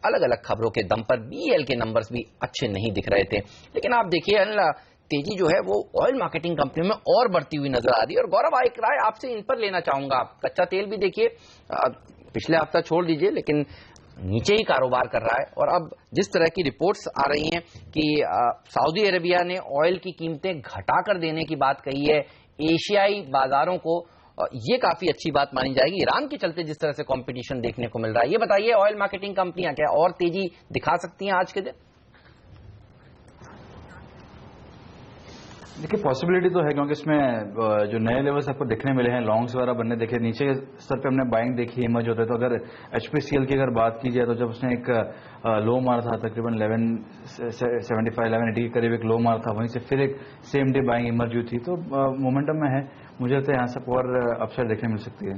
अलग अलग खबरों के दम पर बीईएल के नंबर्स भी अच्छे नहीं दिख रहे थे। लेकिन आप देखिए अनिल, तेजी जो है वो ऑयल मार्केटिंग कंपनियों में और बढ़ती हुई नजर आ रही है। और गौरव, एक राय आपसे इन पर लेना चाहूंगा। कच्चा तेल भी देखिए पिछले हफ्ता छोड़ दीजिए लेकिन नीचे ही कारोबार कर रहा है, और अब जिस तरह की रिपोर्ट्स आ रही हैं कि सऊदी अरेबिया ने ऑयल की कीमतें घटाकर देने की बात कही है एशियाई बाजारों को, और ये काफी अच्छी बात मानी जाएगी ईरान के चलते जिस तरह से कंपटीशन देखने को मिल रहा है। ये बताइए ऑयल मार्केटिंग कंपनियां क्या और तेजी दिखा सकती हैं आज के दिन? देखिए पॉसिबिलिटी तो है, क्योंकि इसमें जो नए लेवल्स आपको देखने मिले हैं, लॉन्ग्स वगैरह बनने देखे, नीचे के स्तर पे हमने बाइंग देखी इमर्ज होता है। तो अगर HPCL की अगर बात की जाए तो जब उसने एक लो मारा था तकरीबन 1175 1180 के करीब एक लो मारा था, वहीं से फिर एक सेम डे बाइंग इमर्ज हुई थी। तो मोमेंटम में है, मुझे लगता है यहाँ से और अपसाइड देखने मिल सकती है।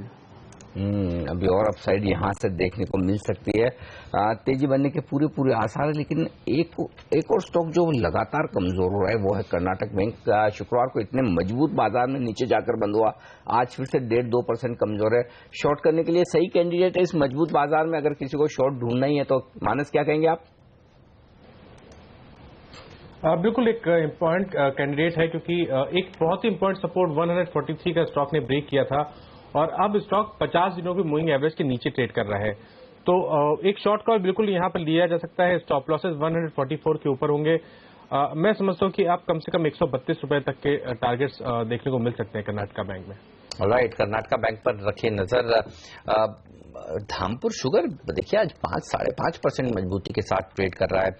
अभी और अपसाइड यहाँ से देखने को मिल सकती है। तेजी बनने के पूरे आसार है, लेकिन एक और स्टॉक जो लगातार कमजोर हो रहा है वो है कर्नाटक बैंक। शुक्रवार को इतने मजबूत बाजार में नीचे जाकर बंद हुआ, आज फिर से 1.5-2% कमजोर है। शॉर्ट करने के लिए सही कैंडिडेट है इस मजबूत बाजार में? अगर किसी को शॉर्ट ढूंढना ही है तो मानस क्या कहेंगे आप? बिल्कुल एक इम्पॉर्टेंट कैंडिडेट है, क्योंकि एक बहुत ही इम्पोर्टेंट सपोर्ट 143 का स्टॉक ने ब्रेक किया था और अब स्टॉक 50 दिनों की मूविंग एवरेज के नीचे ट्रेड कर रहा है। तो एक शॉर्ट कॉल बिल्कुल यहां पर लिया जा सकता है। स्टॉप लॉसेस 144 के ऊपर होंगे। मैं समझता हूं कि आप कम से कम 132 रुपए तक के टारगेट्स देखने को मिल सकते हैं कर्नाटका बैंक में। राइट, कर्नाटका बैंक पर रखिए नजर। धामपुर शुगर देखिए आज 5-5.5% मजबूती के साथ ट्रेड कर रहा है।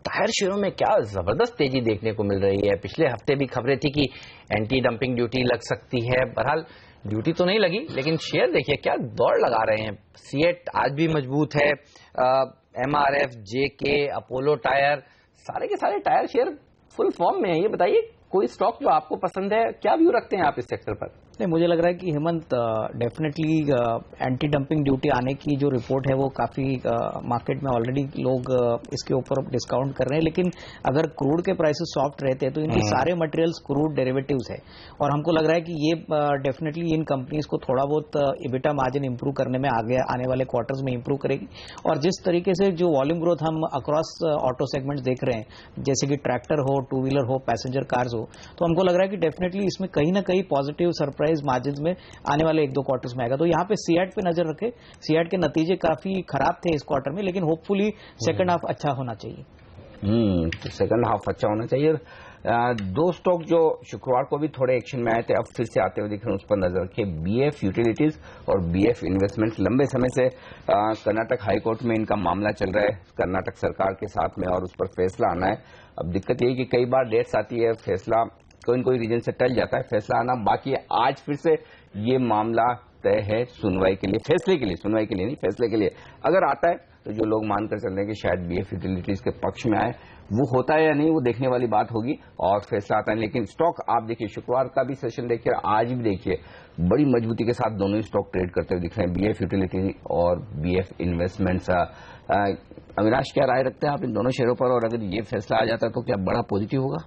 टायर शेयरों में क्या जबरदस्त तेजी देखने को मिल रही है। पिछले हफ्ते भी खबरें थी कि एंटी डंपिंग ड्यूटी लग सकती है, बहरहाल ड्यूटी तो नहीं लगी, लेकिन शेयर देखिए क्या दौड़ लगा रहे हैं। सीएट आज भी मजबूत है, MRF, JK, अपोलो टायर, सारे के सारे टायर शेयर फुल फॉर्म में है। ये बताइए कोई स्टॉक जो आपको पसंद है, क्या व्यू रखते हैं आप इस सेक्टर पर? नहीं, मुझे लग रहा है कि Hemant definitely anti dumping duty आने की जो रिपोर्ट है वो काफी मार्केट में ऑलरेडी लोग इसके ऊपर डिस्काउंट कर रहे हैं, लेकिन अगर क्रूड के प्राइसेस सॉफ्ट रहते हैं तो इनके सारे मटेरियल्स क्रूड डेरिवेटिव्स है और हमको लग रहा है कि ये डेफिनेटली इन कंपनीज को थोड़ा बहुत इबिटा मार्जिन इंप्रूव करने में आने वाले क्वार्टर्स में इंप्रूव करेगी। और जिस तरीके से जो वॉल्यूम ग्रोथ हम अक्रॉस ऑटो सेगमेंट्स देख रहे हैं, जैसे कि ट्रैक्टर हो, टू व्हीलर हो, पैसेंजर कार्स हो, तो हमको लग रहा है कि डेफिनेटली इसमें कहीं ना कहीं पॉजिटिव सरप्राइज मार्जिन में आने वाले 1-2 क्वार्टर्स में आएगा। तो यहाँ पे सीएट पे नजर रखें। सीएट के नतीजे काफी खराब थे इस क्वार्टर में, लेकिन होपफुली सेकंड हाफ अच्छा होना चाहिए। तो सेकंड हाफ अच्छा होना चाहिए। दो स्टॉक जो शुक्रवार को भी थोड़े एक्शन में आए थे, अब फिर से आते हुए दिख रहे हैं, उस पर नजर रखिए। BF यूटिलिटीज और BF इन्वेस्टमेंट। लंबे समय से कर्नाटक हाईकोर्ट में इनका मामला चल रहा है कर्नाटक सरकार के साथ में, और उस पर फैसला आना है। अब दिक्कत ये है कि कई बार डेट्स आती है, फैसला कोई रीजन से टल जाता है, फैसला आना बाकी है। आज फिर से ये मामला तय है सुनवाई के लिए, फैसले के लिए, सुनवाई के लिए नहीं, फैसले के लिए। अगर आता है तो जो लोग मानकर चल रहे हैं कि शायद BF यूटिलिटीज के पक्ष में आए, वो होता है या नहीं वो देखने वाली बात होगी और फैसला आता है। लेकिन स्टॉक आप देखिए, शुक्रवार का भी सेशन देखिए, आज भी देखिए, बड़ी मजबूती के साथ दोनों ही स्टॉक ट्रेड करते हुए दिख रहे हैं, BF यूटिलिटी और BF इन्वेस्टमेंट्स। अविनाश, क्या राय रखते हैं आप इन दोनों शेयरों पर, और अगर ये फैसला आ जाता है तो क्या बड़ा पॉजिटिव होगा?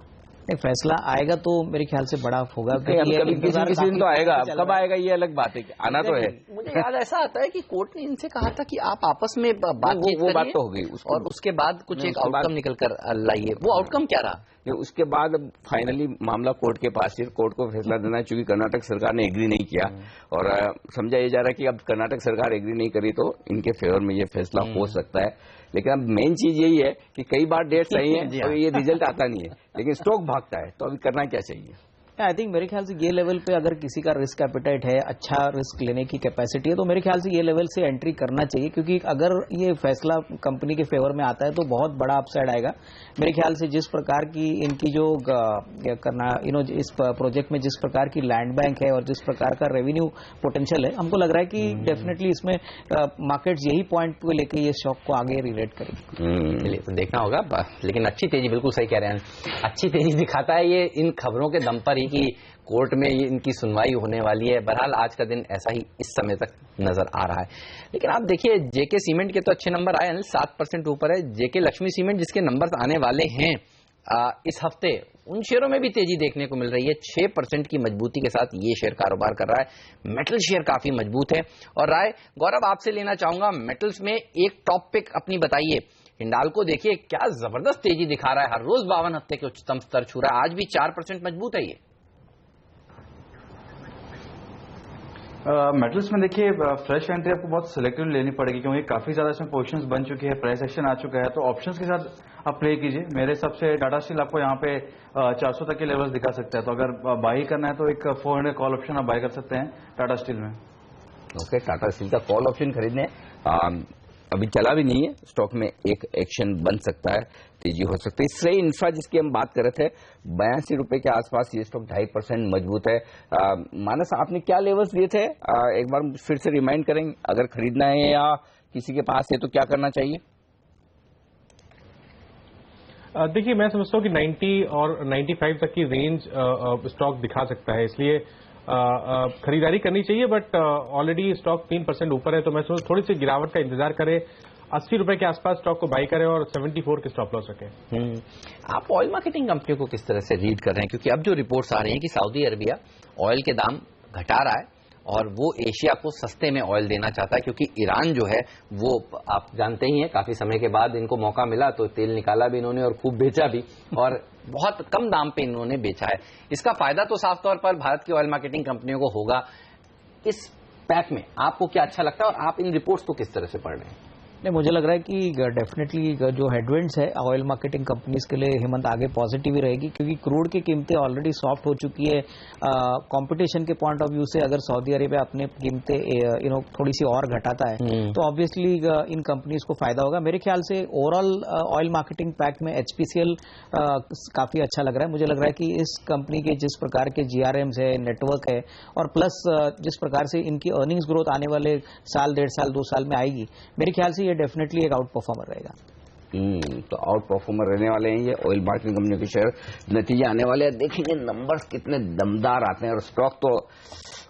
फैसला आएगा तो मेरे ख्याल से बड़ा होगा। किसी दिन तो आएगा, अब कब आएगा ये अलग बात है, आना तो है। मुझे याद ऐसा आता है कि कोर्ट ने इनसे कहा था कि आप आपस में बातचीत वो बात तो हो गई, और उसके बाद कुछ एक आउटकम निकल कर लाइए। वो आउटकम क्या रहा? उसके बाद फाइनली मामला कोर्ट के पास, कोर्ट को फैसला देना है, चूंकि कर्नाटक सरकार ने एग्री नहीं किया और समझा ये जा रहा है कि अब कर्नाटक सरकार एग्री नहीं करी तो इनके फेवर में ये फैसला हो सकता है। लेकिन अब मेन चीज यही है कि कई बार डेट सही है और ये रिजल्ट आता नहीं है, लेकिन स्टॉक भागता है, तो अभी करना क्या चाहिए? आई थिंक मेरे ख्याल से ये लेवल पे अगर किसी का रिस्क एपेटाइट है, अच्छा रिस्क लेने की कैपेसिटी है, तो मेरे ख्याल से ये लेवल से एंट्री करना चाहिए, क्योंकि अगर ये फैसला कंपनी के फेवर में आता है तो बहुत बड़ा अपसाइड आएगा। मेरे ख्याल से जिस प्रकार की इनकी जो करना इस प्रोजेक्ट में जिस प्रकार की लैंड बैंक है और जिस प्रकार का रेवेन्यू पोटेंशियल है, हमको लग रहा है कि डेफिनेटली इसमें मार्केट्स यही पॉइंट पे लेके ये स्टॉक को आगे रिलेट करेगी। चलिए तो देखना होगा, लेकिन अच्छी तेजी, बिल्कुल सही कह रहे हैं, अच्छी तेजी दिखाता है ये इन खबरों के दम पर ही कि कोर्ट में ये इनकी सुनवाई होने वाली है। बहरहाल आज का दिन ऐसा ही इस समय तक नजर आ रहा है। लेकिन आप देखिए JK सीमेंट के तो अच्छे नंबर आए, 7% ऊपर है। JK लक्ष्मी सीमेंट जिसके नंबर आने वाले हैं इस हफ्ते, उन शेयरों में भी तेजी देखने को मिल रही है। 6% की मजबूती के साथ ये शेयर कारोबार कर रहा है। मेटल शेयर काफी मजबूत है। और राय गौरव आपसे लेना चाहूंगा, मेटल्स में एक टॉप पिक अपनी बताइए। हिंडाल्को देखिए क्या जबरदस्त तेजी दिखा रहा है, हर रोज 52 हफ्ते के उच्चतम स्तर छू रहा है, आज भी 4% मजबूत है ये। मेटल्स में देखिए फ्रेश एंट्री आपको बहुत सिलेक्टिव लेनी पड़ेगी, क्योंकि काफी ज्यादा इसमें पोजीशंस बन चुकी है, प्राइस एक्शन आ चुका है, तो ऑप्शंस के साथ आप प्ले कीजिए। मेरे हिसाब से टाटा स्टील आपको यहाँ पे 400 तक के लेवल्स दिखा सकता है, तो अगर बाई करना है तो एक 400 कॉल ऑप्शन आप बाई कर सकते हैं टाटा स्टील में। ओके, टाटा स्टील का कॉल ऑप्शन खरीदने अभी चला भी नहीं है, स्टॉक में एक एक्शन बन सकता है, तेजी हो सकती है। इससे इंफ्रा जिसकी हम बात कर रहे थे, 82 रुपए के आसपास ये स्टॉक 2.5% मजबूत है। मानस, आपने क्या लेवल्स दिए थे, एक बार फिर से रिमाइंड करेंगे, अगर खरीदना है या किसी के पास है तो क्या करना चाहिए? देखिए, मैं समझता हूँ कि 90 और 95 तक की रेंज स्टॉक दिखा सकता है, इसलिए खरीदारी करनी चाहिए। बट ऑलरेडी स्टॉक 3% ऊपर है, तो मैं समझ थोड़ी सी गिरावट का इंतजार करें, 80 रुपए के आसपास स्टॉक को बाई करें और 74 के स्टॉप लॉस रखें। आप ऑयल मार्केटिंग कंपनियों को किस तरह से रीड कर रहे हैं, क्योंकि अब जो रिपोर्ट्स आ रही हैं कि सऊदी अरबिया ऑयल के दाम घटा रहा है और वो एशिया को सस्ते में ऑयल देना चाहता है, क्योंकि ईरान जो है वो आप जानते ही हैं, काफी समय के बाद इनको मौका मिला तो तेल निकाला भी इन्होंने और खूब बेचा भी, और बहुत कम दाम पे इन्होंने बेचा है। इसका फायदा तो साफ तौर पर भारत की ऑयल मार्केटिंग कंपनियों को होगा। इस पैक में आपको क्या अच्छा लगता है और आप इन रिपोर्ट्स को किस तरह से पढ़ रहे हैं? नहीं, मुझे लग रहा है कि डेफिनेटली जो हेडविंड्स है ऑयल मार्केटिंग कंपनीज के लिए हेमंत आगे पॉजिटिव ही रहेगी, क्योंकि क्रूड की कीमतें ऑलरेडी सॉफ्ट हो चुकी है। कंपटीशन के पॉइंट ऑफ व्यू से अगर सऊदी अरेबिया अपने कीमतें थोड़ी सी और घटाता है तो ऑब्वियसली इन कंपनीज को फायदा होगा। मेरे ख्याल से ओवरऑल ऑयल मार्केटिंग पैक में HPCL काफी अच्छा लग रहा है। मुझे लग रहा है कि इस कंपनी के जिस प्रकार के GRMs है, नेटवर्क है, और प्लस जिस प्रकार से इनकी अर्निंग्स ग्रोथ आने वाले साल, 1.5 साल, 2 साल में आएगी, मेरे ख्याल से ये डेफिनेटली एक आउट परफॉर्मर रहेगा। तो आउट परफॉर्मर रहने वाले हैं ये ऑयल मार्केटिंग कंपनी के शेयर। नतीजे आने वाले हैं, देखेंगे नंबर्स कितने दमदार आते हैं, और स्टॉक तो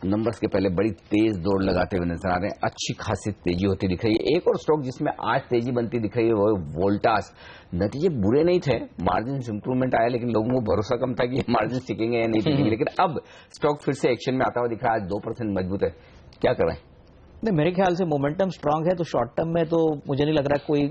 नंबर्स के पहले बड़ी तेज दौड़ लगाते हुए नजर आ रहे हैं, अच्छी खासी तेजी होती दिख रही है। एक और स्टॉक जिसमें आज तेजी बनती दिख रही है वो है वोल्टास। नतीजे बुरे नहीं थे, मार्जिन इंप्रूवमेंट आया, लेकिन लोगों को भरोसा कम था कि मार्जिन टिकेंगे या नहीं टिकेंगे, लेकिन अब स्टॉक फिर से एक्शन में आता हुआ दिख रहा है। आज 2% मजबूत है, क्या कर रहे हैं? नहीं, मेरे ख्याल से मोमेंटम स्ट्रांग है, तो शॉर्ट टर्म में तो मुझे नहीं लग रहा कोई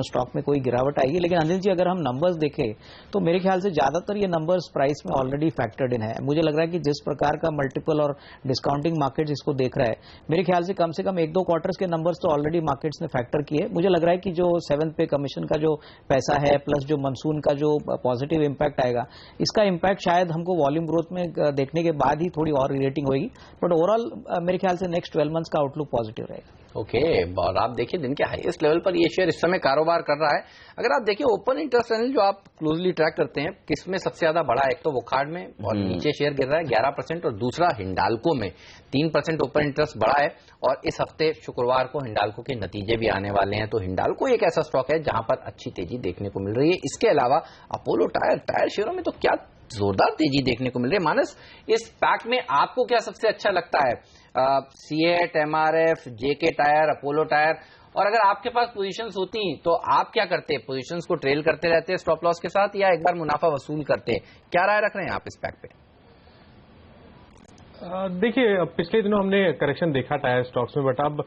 स्टॉक में कोई गिरावट आएगी। लेकिन अनिल जी, अगर हम नंबर्स देखें तो मेरे ख्याल से ज्यादातर ये नंबर्स प्राइस में ऑलरेडी फैक्टर्ड इन है। मुझे लग रहा है कि जिस प्रकार का मल्टीपल और डिस्काउंटिंग मार्केट इसको देख रहा है, मेरे ख्याल से कम 1-2 क्वार्टर्स के नंबर्स तो ऑलरेडी मार्केट्स ने फैक्टर किए। मुझे लग रहा है कि जो 7th पे कमीशन का जो पैसा है, प्लस जो मानसून का जो पॉजिटिव इम्पैक्ट आएगा, इसका इम्पैक्ट शायद हमको वॉल्यूम ग्रोथ में देखने के बाद ही थोड़ी और रेटिंग होगी। बट ओवरऑल मेरे ख्याल से नेक्स्ट 12 मंथ्स का आउटलुक पॉजिटिव रहेगा। ओके, और आप देखिए दिन के हाईएस्ट लेवल पर ये शेयर इस समय कारोबार कर रहा है। अगर आप देखिए ओपन इंटरेस्ट चैनल जो आप क्लोजली ट्रैक करते हैं, किसमें सबसे ज्यादा बड़ा है? एक तो वोखार्ड में और नीचे शेयर गिर रहा है 11%, और दूसरा हिंडाल्को में 3% ओपन इंटरेस्ट बढ़ा है। और इस हफ्ते शुक्रवार को हिंडाल्को के नतीजे भी आने वाले हैं, तो हिंडाल्को एक ऐसा स्टॉक है जहां पर अच्छी तेजी देखने को मिल रही है। इसके अलावा अपोलो टायर शेयरों में तो क्या जोरदार तेजी देखने को मिल रही है। मानस, इस पैक में आपको क्या सबसे अच्छा लगता है? CEAT, MRF, JK tyre, Apollo tyre, और अगर आपके पास पोजीशंस होती तो आप क्या करते? पोजीशंस को ट्रेल करते रहते स्टॉप लॉस के साथ, या एक बार मुनाफा वसूल करते? क्या राय रख रहे हैं आप इस पैक पे? देखिए, पिछले दिनों हमने करेक्शन देखा टायर स्टॉक्स में, बट अब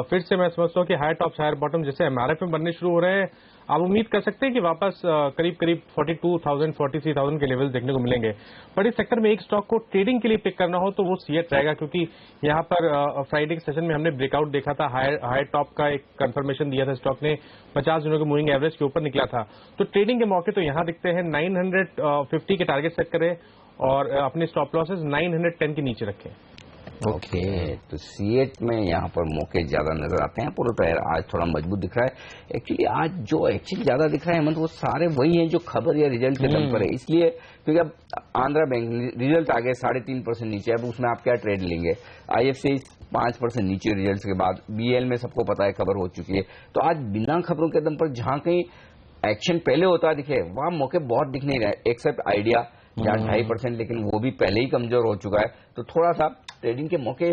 फिर से मैं समझता हूँ कि हायर टॉप हायर बॉटम जैसे MRF में बनने शुरू हो रहे हैं। आप उम्मीद कर सकते हैं कि वापस करीब 42,000, 43,000 के लेवल देखने को मिलेंगे। बट इस सेक्टर में एक स्टॉक को ट्रेडिंग के लिए पिक करना हो तो वो सीएट रहेगा, क्योंकि यहाँ पर फ्राइडे के सेशन में हमने ब्रेकआउट देखा था, हायर टॉप का एक कंफर्मेशन दिया था, स्टॉक ने 50 दिनों के मूविंग एवरेज के ऊपर निकला था। तो ट्रेडिंग के मौके तो यहाँ दिखते हैं। 950 के टारगेट सेट करें और अपने स्टॉप लॉसेस 910 के नीचे रखें। ओके, तो सीएट में यहाँ पर मौके ज्यादा नजर आते हैं। अपोलो टायर आज थोड़ा मजबूत दिख रहा है। एक्चुअली आज जो एक्चुअली ज्यादा दिख रहा है हेमंत, वो सारे वही हैं जो खबर या रिजल्ट के दम पर है। इसलिए क्योंकि अब आंध्रा बैंक रिजल्ट आ गए 3.5% नीचे, अब उसमें आप क्या ट्रेड लेंगे? IFC 5% नीचे रिजल्ट के बाद। BL में सबको पता है खबर हो चुकी है। तो आज बिना खबरों के दम पर जहां कहीं एक्शन पहले होता दिखे, वहां मौके बहुत दिख नहीं रहे, एक्सेप्ट आइडिया 2.5%, लेकिन वो भी पहले ही कमजोर हो चुका है। तो थोड़ा सा ट्रेडिंग के मौके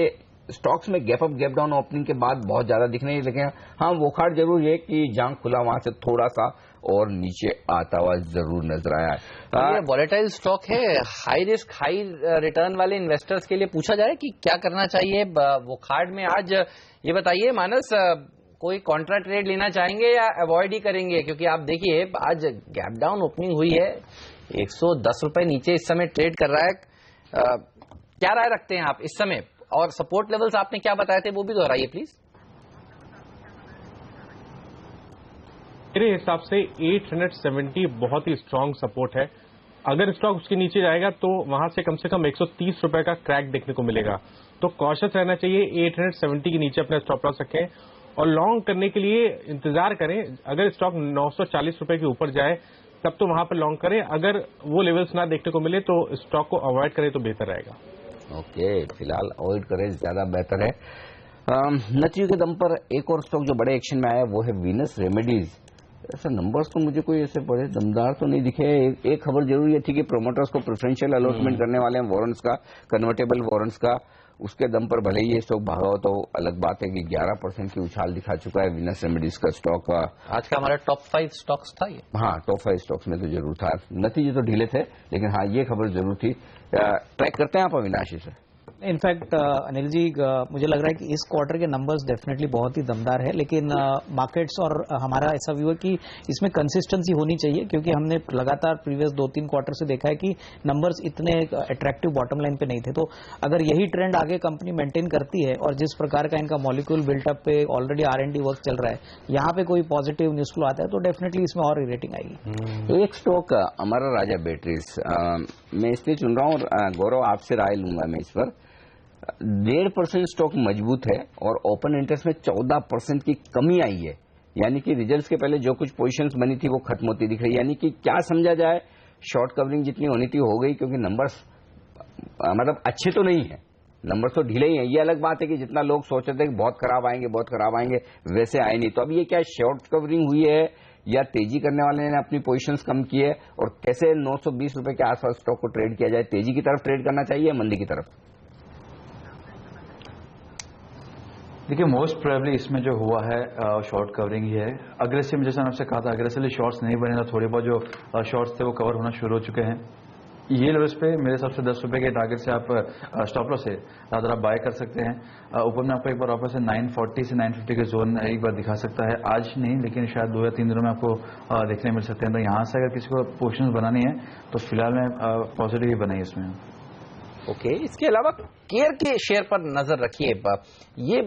स्टॉक्स में gap up gap down opening के बाद बहुत ज्यादा दिख नहीं, लेकिन हाँ वोखार्ड जरूर है कि जहां खुला वहां से थोड़ा सा और नीचे आता हुआ जरूर नजर आया है। ये वॉलेटाइल स्टॉक है, हाई रिस्क हाई रिटर्न वाले इन्वेस्टर्स के लिए पूछा जाए कि क्या करना चाहिए वोखार्ड में आज? ये बताइए मानस, कोई कॉन्ट्रा ट्रेड लेना चाहेंगे या अवॉइड ही करेंगे? क्योंकि आप देखिए आज गैप डाउन ओपनिंग हुई है, 110 रुपए नीचे इस समय ट्रेड कर रहा है। क्या राय रखते हैं आप इस समय? और सपोर्ट लेवल्स आपने क्या बताए थे वो भी दोहराइए प्लीज। मेरे हिसाब से 870 बहुत ही स्ट्रांग सपोर्ट है। अगर स्टॉक उसके नीचे जाएगा तो वहां से कम 130 रुपए का क्रैक देखने को मिलेगा। तो कॉशियस रहना चाहिए, 870 के नीचे अपना स्टॉप लॉस रखें और लॉन्ग करने के लिए इंतजार करें। अगर स्टॉक 940 रुपए के ऊपर जाए तब तो वहां पर लॉन्ग करें, अगर वो लेवल्स ना देखने को मिले तो स्टॉक को अवॉइड करें तो बेहतर रहेगा। ओके, फिलहाल अवॉइड करें ज्यादा बेहतर है। नतीजों के दम पर एक और स्टॉक जो बड़े एक्शन में आया वो है वीनस रेमेडीज। ऐसा नंबर्स तो मुझे कोई ऐसे बड़े दमदार तो नहीं दिखे। एक खबर जरूर ये थी कि प्रोमोटर्स को प्रेफरेंशियल अलॉटमेंट करने वाले हैं वारंट्स का, कन्वर्टेबल वारंट्स का। उसके दम पर भले ही ये स्टॉक भागा हो तो अलग बात है कि 11% की उछाल दिखा चुका है वीनस रेमेडीज का स्टॉक। आज का हमारा टॉप 5 स्टॉक्स था ये। हाँ, टॉप 5 स्टॉक्स में तो जरूर था। नतीजे तो ढीले थे लेकिन हाँ ये खबर जरूर थी। ट्रैक करते हैं आप अविनाशी से? इनफैक्ट अनिल जी, मुझे लग रहा है कि इस क्वार्टर के नंबर्स डेफिनेटली बहुत ही दमदार है, लेकिन मार्केट्स और हमारा ऐसा व्यू है कि इसमें कंसिस्टेंसी होनी चाहिए, क्योंकि हमने लगातार प्रीवियस 2-3 क्वार्टर से देखा है कि नंबर्स इतने अट्रैक्टिव बॉटम लाइन पे नहीं थे। तो अगर यही ट्रेंड आगे कंपनी मेंटेन करती है और जिस प्रकार का इनका मॉलिक्यूल बिल्टअप पे ऑलरेडी R&D वर्क चल रहा है, यहाँ पे कोई पॉजिटिव न्यूज फ्लो आता है तो डेफिनेटली इसमें और रेटिंग आएगी। एक स्टॉक अमरा राजा बैटरीज मैं इसलिए चुन रहा हूँ, गौरव आपसे राय लूंगा मैं इस पर। 1.5% स्टॉक मजबूत है और ओपन इंटरेस्ट में 14% की कमी आई है, यानी कि रिजल्ट्स के पहले जो कुछ पोजीशंस बनी थी वो खत्म होती दिख रही है। यानी कि क्या समझा जाए, शॉर्ट कवरिंग जितनी होनी थी हो गई, क्योंकि नंबर्स मतलब अच्छे तो नहीं है, नंबर्स तो ढीले ही हैं। ये अलग बात है कि जितना लोग सोच रहे थे कि बहुत खराब आएंगे वैसे आए नहीं। तो अब ये क्या शॉर्ट कवरिंग हुई है या तेजी करने वाले ने अपनी पोजीशंस कम की है, और कैसे 920 रुपए के आसपास स्टॉक को ट्रेड किया जाए? तेजी की तरफ ट्रेड करना चाहिए या मंदी की तरफ? देखिए, मोस्ट प्रोबेबली इसमें जो हुआ है शॉर्ट कवरिंग ही है। अग्रेसिव, जैसे मैंने आपसे कहा था, अग्रेसिवली शॉर्ट्स नहीं बने, थोड़े बहुत जो शॉर्ट्स थे वो कवर होना शुरू हो चुके हैं। ये लेवल्स पे मेरे हिसाब से 10 रुपए के टारगेट से आप स्टॉप लॉस से अगर आप बाय कर सकते हैं। ऊपर में आपको एक बार वापस से 940 से 950 के जोन एक बार दिखा सकता है, आज नहीं लेकिन शायद 2 या 3 दिनों में आपको देखने मिल सकते हैं। तो यहाँ से अगर किसी को पोजीशंस बनानी है तो फिलहाल में पॉजिटिव ही बनाई इसमें। ओके, इसके अलावा केयर के शेयर पर नजर रखिए। ये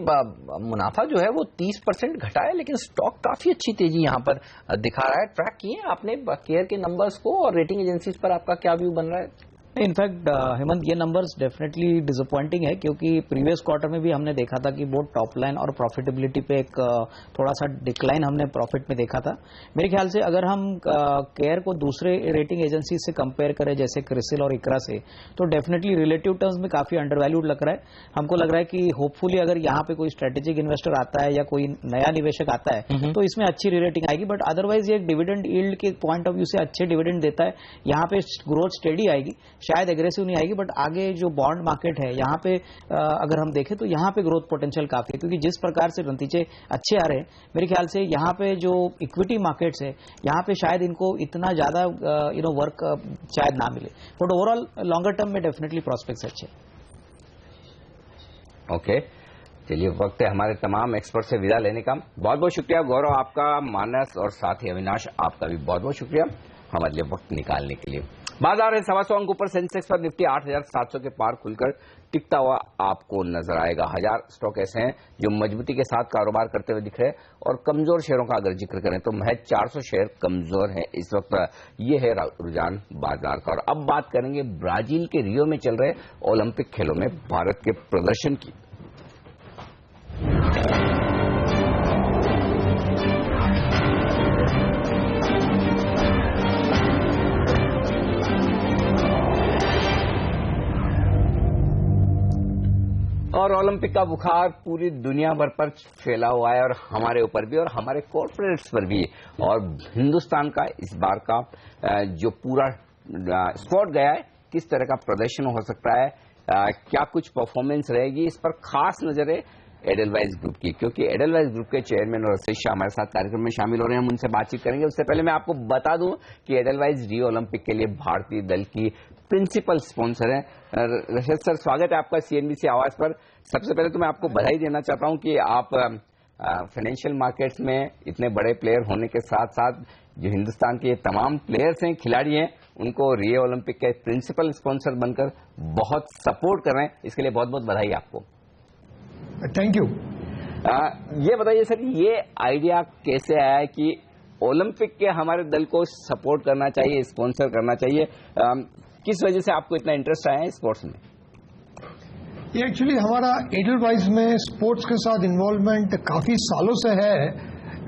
मुनाफा जो है वो 30% घटा है, लेकिन स्टॉक काफी अच्छी तेजी यहां पर दिखा रहा है। ट्रैक किए आपने केयर के नंबर्स को और रेटिंग एजेंसीज पर आपका क्या व्यू बन रहा है? इनफैक्ट हेमंत, ये नंबर्स डेफिनेटली डिसअपॉइंटिंग है, क्योंकि प्रीवियस क्वार्टर में भी हमने देखा था कि बोथ टॉप लाइन और प्रॉफिटेबिलिटी पे एक थोड़ा सा डिक्लाइन हमने प्रॉफिट में देखा था। मेरे ख्याल से अगर हम केयर को दूसरे रेटिंग एजेंसी से कंपेयर करें, जैसे क्रिसिल और इक्रा से, तो डेफिनेटली रिलेटिव टर्म्स में काफी अंडरवैल्यूड लग रहा है। हमको लग रहा है कि होपफुली अगर यहाँ पे कोई स्ट्रेटेजिक इन्वेस्टर आता है या कोई नया निवेशक आता है तो इसमें अच्छी रेटिंग आएगी। बट अदरवाइज ये डिविडेंड यील्ड के पॉइंट ऑफ व्यू से अच्छे डिविडेंड देता है। यहाँ पे ग्रोथ स्टेडी आएगी, शायद एग्रेसिव नहीं आएगी, बट आगे जो बॉन्ड मार्केट है यहाँ पे अगर हम देखें तो यहाँ पे ग्रोथ पोटेंशियल काफी है, क्योंकि जिस प्रकार से नतीजे अच्छे आ रहे हैं, मेरे ख्याल से यहाँ पे जो इक्विटी मार्केट्स है यहाँ पे शायद इनको इतना ज्यादा वर्क शायद ना मिले, बट ओवरऑल लॉन्गर टर्म में डेफिनेटली प्रोस्पेक्ट्स अच्छे। ओके, चलिए वक्त है हमारे तमाम एक्सपर्ट से विदा लेने का। बहुत बहुत शुक्रिया गौरव आपका, मानस और साथ ही अविनाश आपका भी बहुत बहुत शुक्रिया हमारे लिए वक्त निकालने के लिए। बाजार है 125 अंक ऊपर, सेंसेक्स पर निफ्टी 8,700 के पार खुलकर टिकता हुआ आपको नजर आएगा। 1000 स्टॉक ऐसे हैं जो मजबूती के साथ कारोबार करते हुए दिख रहे हैं, और कमजोर शेयरों का अगर जिक्र करें तो महज 400 शेयर कमजोर हैं इस वक्त। ये है रुझान बाजार का। और अब बात करेंगे ब्राजील के रियो में चल रहे ओलंपिक खेलों में भारत के प्रदर्शन की। और ओलंपिक का बुखार पूरी दुनिया भर पर फैला हुआ है, और हमारे ऊपर भी और हमारे कॉर्पोरेट्स पर भी। और हिंदुस्तान का इस बार का जो पूरा स्क्वाड गया है, किस तरह का प्रदर्शन हो सकता है, क्या कुछ परफॉर्मेंस रहेगी, इस पर खास नजर है एडलवाइज ग्रुप की, क्योंकि एडलवाइज ग्रुप के चेयरमैन और रशीद शाह हमारे साथ कार्यक्रम में शामिल हो रहे हैं। हम उनसे बातचीत करेंगे। उससे पहले मैं आपको बता दूं कि एडलवाइज रियो ओलंपिक के लिए भारतीय दल की प्रिंसिपल स्पॉन्सर है। रशीद सर, स्वागत है आपका CNBC आवाज पर। सबसे पहले तो मैं आपको बधाई देना चाहता हूं कि आप फाइनेंशियल मार्केट्स में इतने बड़े प्लेयर होने के साथ साथ जो हिंदुस्तान के तमाम प्लेयर्स हैं, खिलाड़ी हैं, उनको रियो ओलंपिक के प्रिंसिपल स्पॉन्सर बनकर बहुत सपोर्ट कर रहे हैं। इसके लिए बहुत बहुत बधाई आपको। Thank you. ये बताइए सर, ये आइडिया कैसे आया कि ओलंपिक के हमारे दल को सपोर्ट करना चाहिए, स्पॉन्सर करना चाहिए? किस वजह से आपको इतना इंटरेस्ट आया है स्पोर्ट्स में? ये एक्चुअली हमारा एडलवाइज में स्पोर्ट्स के साथ इन्वॉल्वमेंट काफ़ी सालों से है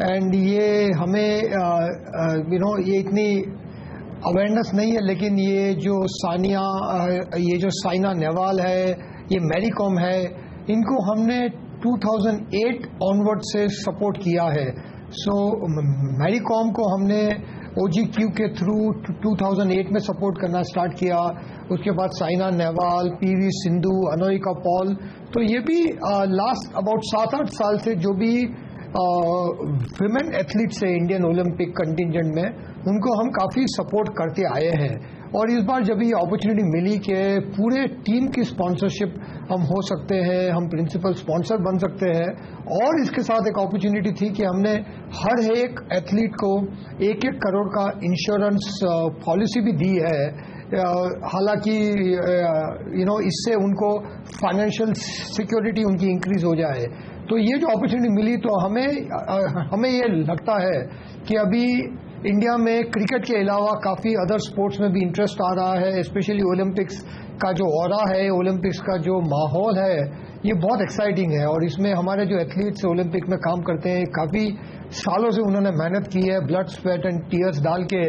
एंड ये हमें ये इतनी अवेयरनेस नहीं है, लेकिन ये जो साइना नेहवाल है, ये मैरी कॉम है, इनको हमने 2008 ऑनवर्ड से सपोर्ट किया है। सो मैरी कॉम को हमने OGQ के थ्रू 2008 में सपोर्ट करना स्टार्ट किया। उसके बाद साइना नेहवाल, PV सिंधु, अनोइका पॉल, तो ये भी लास्ट अबाउट 7-8 साल से जो भी विमेन एथलीट्स है इंडियन ओलंपिक कंटिजेंट में, उनको हम काफ़ी सपोर्ट करते आए हैं। और इस बार जब ये अपॉर्चुनिटी मिली कि पूरे टीम की स्पॉन्सरशिप हम हो सकते हैं, हम प्रिंसिपल स्पॉन्सर बन सकते हैं, और इसके साथ एक अपॉर्चुनिटी थी कि हमने हर एक एथलीट को 1-1 करोड़ का इंश्योरेंस पॉलिसी भी दी है। हालांकि इससे उनको फाइनेंशियल सिक्योरिटी उनकी इंक्रीज हो जाए। तो ये जो अपॉर्चुनिटी मिली, तो हमें ये लगता है कि अभी इंडिया में क्रिकेट के अलावा काफ़ी अदर स्पोर्ट्स में भी इंटरेस्ट आ रहा है, स्पेशली ओलंपिक्स का जो ऑरा है, ओलंपिक्स का जो माहौल है, ये बहुत एक्साइटिंग है। और इसमें हमारे जो एथलीट्स ओलंपिक में काम करते हैं, काफ़ी सालों से उन्होंने मेहनत की है, ब्लड स्वेट एंड टीयर्स डाल के।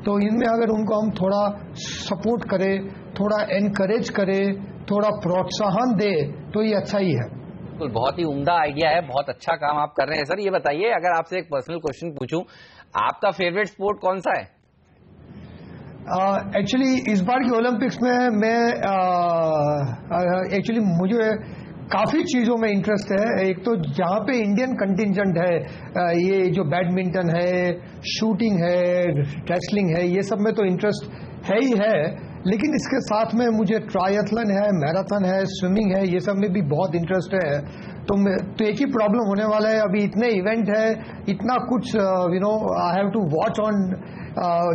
तो इनमें अगर उनको हम थोड़ा सपोर्ट करें, थोड़ा एनकरेज करें, थोड़ा प्रोत्साहन दे, तो ये अच्छा ही है। बिल्कुल, बहुत ही उम्दा आइडिया है, बहुत अच्छा काम आप कर रहे हैं। सर ये बताइए, अगर आपसे एक पर्सनल क्वेश्चन पूछूं, आपका फेवरेट स्पोर्ट कौन सा है? एक्चुअली इस बार की ओलंपिक्स में मैं मुझे काफ़ी चीज़ों में इंटरेस्ट है। एक तो जहाँ पे इंडियन कंटिजेंट है, ये जो बैडमिंटन है, शूटिंग है, रेसलिंग है, ये सब में तो इंटरेस्ट है ही है, लेकिन इसके साथ में मुझे ट्रायथलन है, मैराथन है, स्विमिंग है, ये सब में भी बहुत इंटरेस्ट है। तो एक ही प्रॉब्लम होने वाला है, अभी इतने इवेंट है, इतना कुछ I have to watch on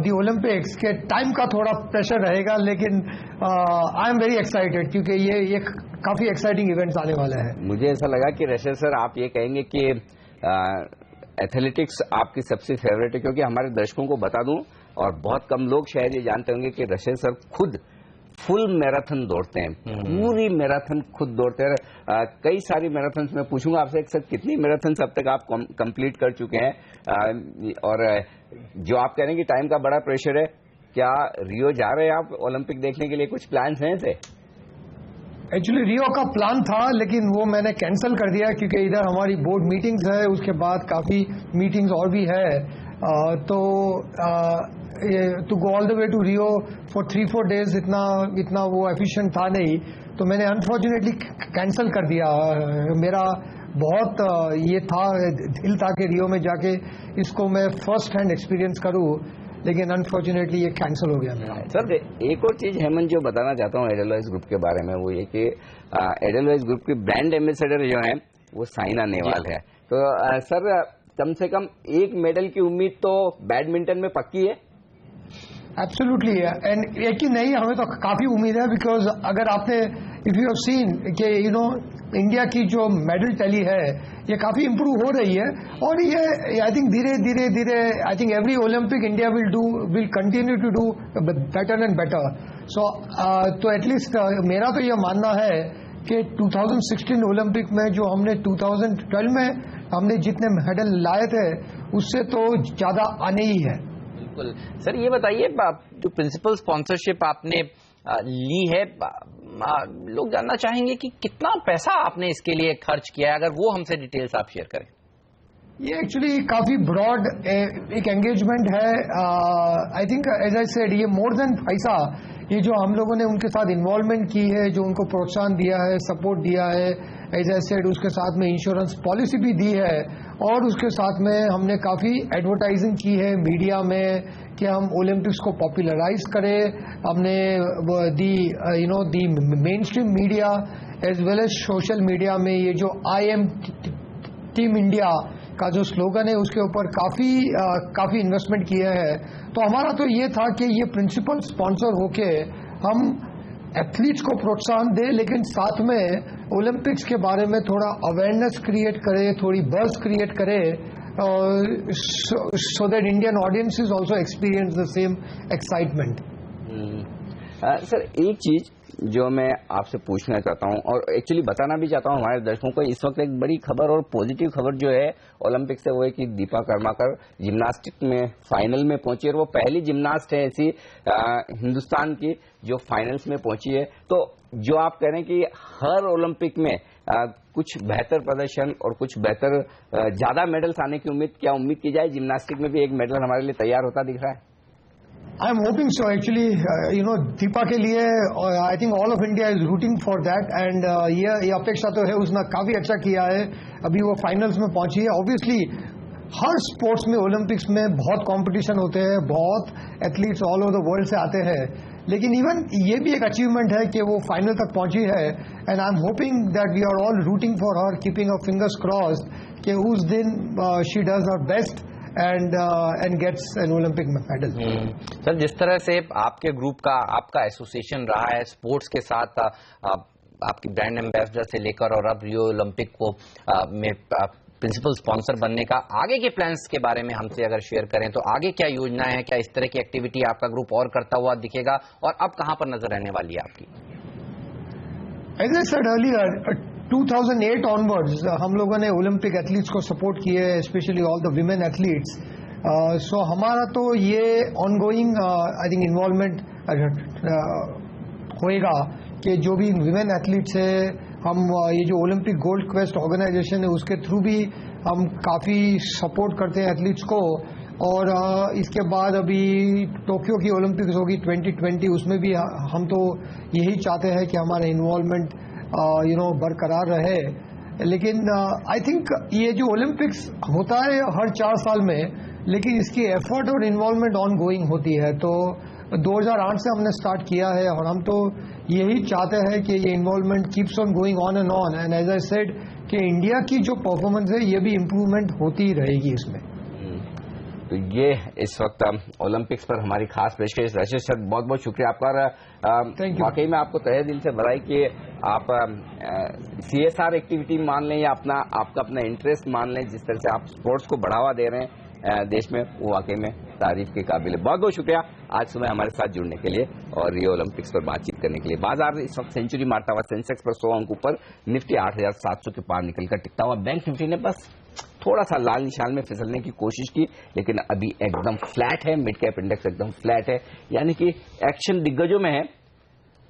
the Olympics के टाइम का थोड़ा प्रेशर रहेगा, लेकिन आई एम वेरी एक्साइटेड क्योंकि ये काफ़ी एक्साइटिंग इवेंट्स आने वाले हैं। मुझे ऐसा लगा कि रशद सर आप ये कहेंगे कि एथलेटिक्स आपकी सबसे फेवरेट है, क्योंकि हमारे दर्शकों को बता दूं, और बहुत कम लोग शायद ये जानते होंगे कि रशद सर खुद फुल मैराथन दौड़ते हैं, पूरी मैराथन खुद दौड़ते हैं। कई सारी मैराथन में पूछूंगा आपसे, एक साथ कितनी मैराथन अब तक आप कंप्लीट कर चुके हैं? और जो आप कह रहे हैं कि टाइम का बड़ा प्रेशर है, क्या रियो जा रहे हैं आप ओलंपिक देखने के लिए? कुछ प्लान्स हैं थे? एक्चुअली रियो का प्लान था, लेकिन वो मैंने कैंसिल कर दिया क्योंकि इधर हमारी बोर्ड मीटिंग्स है, उसके बाद काफ़ी मीटिंग्स और भी है। To go all the way to Rio for 3-4 days इतना वो एफिशिएंट था नहीं, तो मैंने अनफॉर्चुनेटली कैंसिल कर दिया। मेरा बहुत ये था, दिल था कि रियो में जाके इसको मैं फर्स्ट हैंड एक्सपीरियंस करूं, लेकिन अनफॉर्चुनेटली ये कैंसिल हो गया मेरा। सर एक और चीज हेमंत जो बताना चाहता हूँ एडलवाइज ग्रुप के बारे में, वो ये कि एडलवाइज ग्रुप की ब्रांड एम्बेसडर जो है वो साइना नेहवाल है। तो सर कम से कम एक मेडल की उम्मीद तो बैडमिंटन में पक्की है? एब्सोल्युटली, एंड एक ही नहीं, हमें तो काफी उम्मीद है, बिकॉज अगर आपने इफ यू हैव सीन कि इंडिया की जो मेडल टैली है ये काफी इंप्रूव हो रही है, और ये आई थिंक धीरे I think every Olympic India will continue to do better and better. So तो एटलीस्ट मेरा तो ये मानना है कि 2016 ओलंपिक में जो हमने 2012 में हमने जितने मेडल लाए थे उससे तो ज्यादा आने ही है। बिल्कुल सर, ये बताइए जो प्रिंसिपल स्पॉन्सरशिप आपने ली है, लोग जानना चाहेंगे कि कितना पैसा आपने इसके लिए खर्च किया है, अगर वो हमसे डिटेल्स आप शेयर करें। ये एक्चुअली काफी ब्रॉड एक एंगेजमेंट है। I think as I said, ये मोर देन पैसा, ये जो हम लोगों ने उनके साथ इन्वॉल्वमेंट की है, जो उनको प्रोत्साहन दिया है, सपोर्ट दिया है, एज आई सेड उसके साथ में इंश्योरेंस पॉलिसी भी दी है, और उसके साथ में हमने काफ़ी एडवर्टाइजिंग की है मीडिया में कि हम ओलंपिक्स को पॉपुलराइज करें। हमने the mainstream media as well as social media में ये जो आई एम टीम इंडिया का जो स्लोगन है उसके ऊपर काफ़ी इन्वेस्टमेंट किया है। तो हमारा तो ये था कि ये प्रिंसिपल स्पॉन्सर होके हम एथलीट्स को प्रोत्साहन दें, लेकिन साथ में ओलंपिक्स के बारे में थोड़ा अवेयरनेस क्रिएट करें, थोड़ी बज़ क्रिएट करें, so that Indian audiences also experience the same excitement. Sir एक चीज जो मैं आपसे पूछना चाहता हूं और एक्चुअली बताना भी चाहता हूं हमारे दर्शकों को, इस वक्त एक बड़ी खबर और पॉजिटिव खबर जो है ओलंपिक से वो है कि दीपा कर्माकर जिम्नास्टिक में फाइनल में पहुंची और वो पहली जिम्नास्ट है ऐसी हिंदुस्तान की जो फाइनल्स में पहुंची है। तो जो आप कह रहे हैं कि हर ओलंपिक में कुछ बेहतर प्रदर्शन और कुछ बेहतर ज्यादा मेडल्स आने की क्या उम्मीद की जाए? जिम्नास्टिक में भी एक मेडल हमारे लिए तैयार होता दिख रहा है। I am hoping so. Actually, Deepa के लिए I think all of India is rooting for that, and ये अपेक्षा तो है, उसने काफी अच्छा किया है, अभी वो फाइनल्स में पहुंची है। ऑब्वियसली हर स्पोर्ट्स में ओलंपिक्स में बहुत कंपटीशन होते हैं, बहुत athletes all over the world से आते हैं, लेकिन इवन ये भी एक अचीवमेंट है कि वो फाइनल तक पहुंची है। And I am hoping that we are all rooting for her, keeping our fingers crossed कि उस दिन she does her best and gets an Olympic medal. सर, जिस तरह से आपके ग्रुप का आपका एसोसिएशन रहा है स्पोर्ट्स के साथ, आपकी ब्रांड एम्बेसडर से लेकर और अब रियो ओलंपिक को में प्रिंसिपल स्पॉन्सर बनने का, आगे के प्लान्स के बारे में हमसे अगर शेयर करें तो आगे क्या योजना है? क्या इस तरह की एक्टिविटी आपका ग्रुप और करता हुआ दिखेगा और अब कहां पर नजर रहने वाली है आपकी? As I said earlier, 2008 onwards हम लोगों ने ओलंपिक एथलीट्स को सपोर्ट किए, specially all the women athletes. So हमारा तो ये ऑनगोइंग आई थिंक इन्वॉल्वमेंट होएगा कि जो भी विमेन एथलीट्स है, हम ये जो ओलंपिक गोल्ड क्वेस्ट ऑर्गेनाइजेशन है उसके थ्रू भी हम काफ़ी सपोर्ट करते हैं एथलीट्स को। और इसके बाद अभी टोक्यो की ओलंपिक्स होगी 2020, उसमें भी हम तो यही चाहते हैं कि हमारा इन्वॉल्वमेंट बरकरार रहे। लेकिन आई थिंक ये जो ओलंपिक्स होता है हर 4 साल में, लेकिन इसकी एफर्ट और इन्वॉल्वमेंट ऑन गोइंग होती है। तो 2008 से हमने स्टार्ट किया है और हम तो यही चाहते हैं कि ये involvement keeps on going on and as I said कि इंडिया की जो परफॉर्मेंस है ये भी इम्प्रूवमेंट होती रहेगी इसमें। तो ये इस वक्त ओलंपिक्स पर हमारी खास पेशकश। राजेश सर, बहुत बहुत शुक्रिया आपका। वाकई में आपको तहे दिल से बधाई कि आप CSR एक्टिविटी मान लें या आपका अपना इंटरेस्ट मान लें, जिस तरह से आप स्पोर्ट्स को बढ़ावा दे रहे हैं देश में, वो वाकई में तारीफ के काबिल है। बहुत बहुत शुक्रिया आज सुबह हमारे साथ जुड़ने के लिए और रियो ओलंपिक्स पर बातचीत करने के लिए। बाजार इस वक्त सेंचुरी मारता हुआ सेंसेक्स पर 100 अंक ऊपर, निफ्टी 8700 के पार निकलकर टिकता हुआ। बैंक निफ्टी ने बस थोड़ा सा लाल निशान में फिसलने की कोशिश की, लेकिन अभी एकदम फ्लैट है। मिड कैप इंडेक्स एकदम फ्लैट है, यानी कि एक्शन दिग्गजों में है।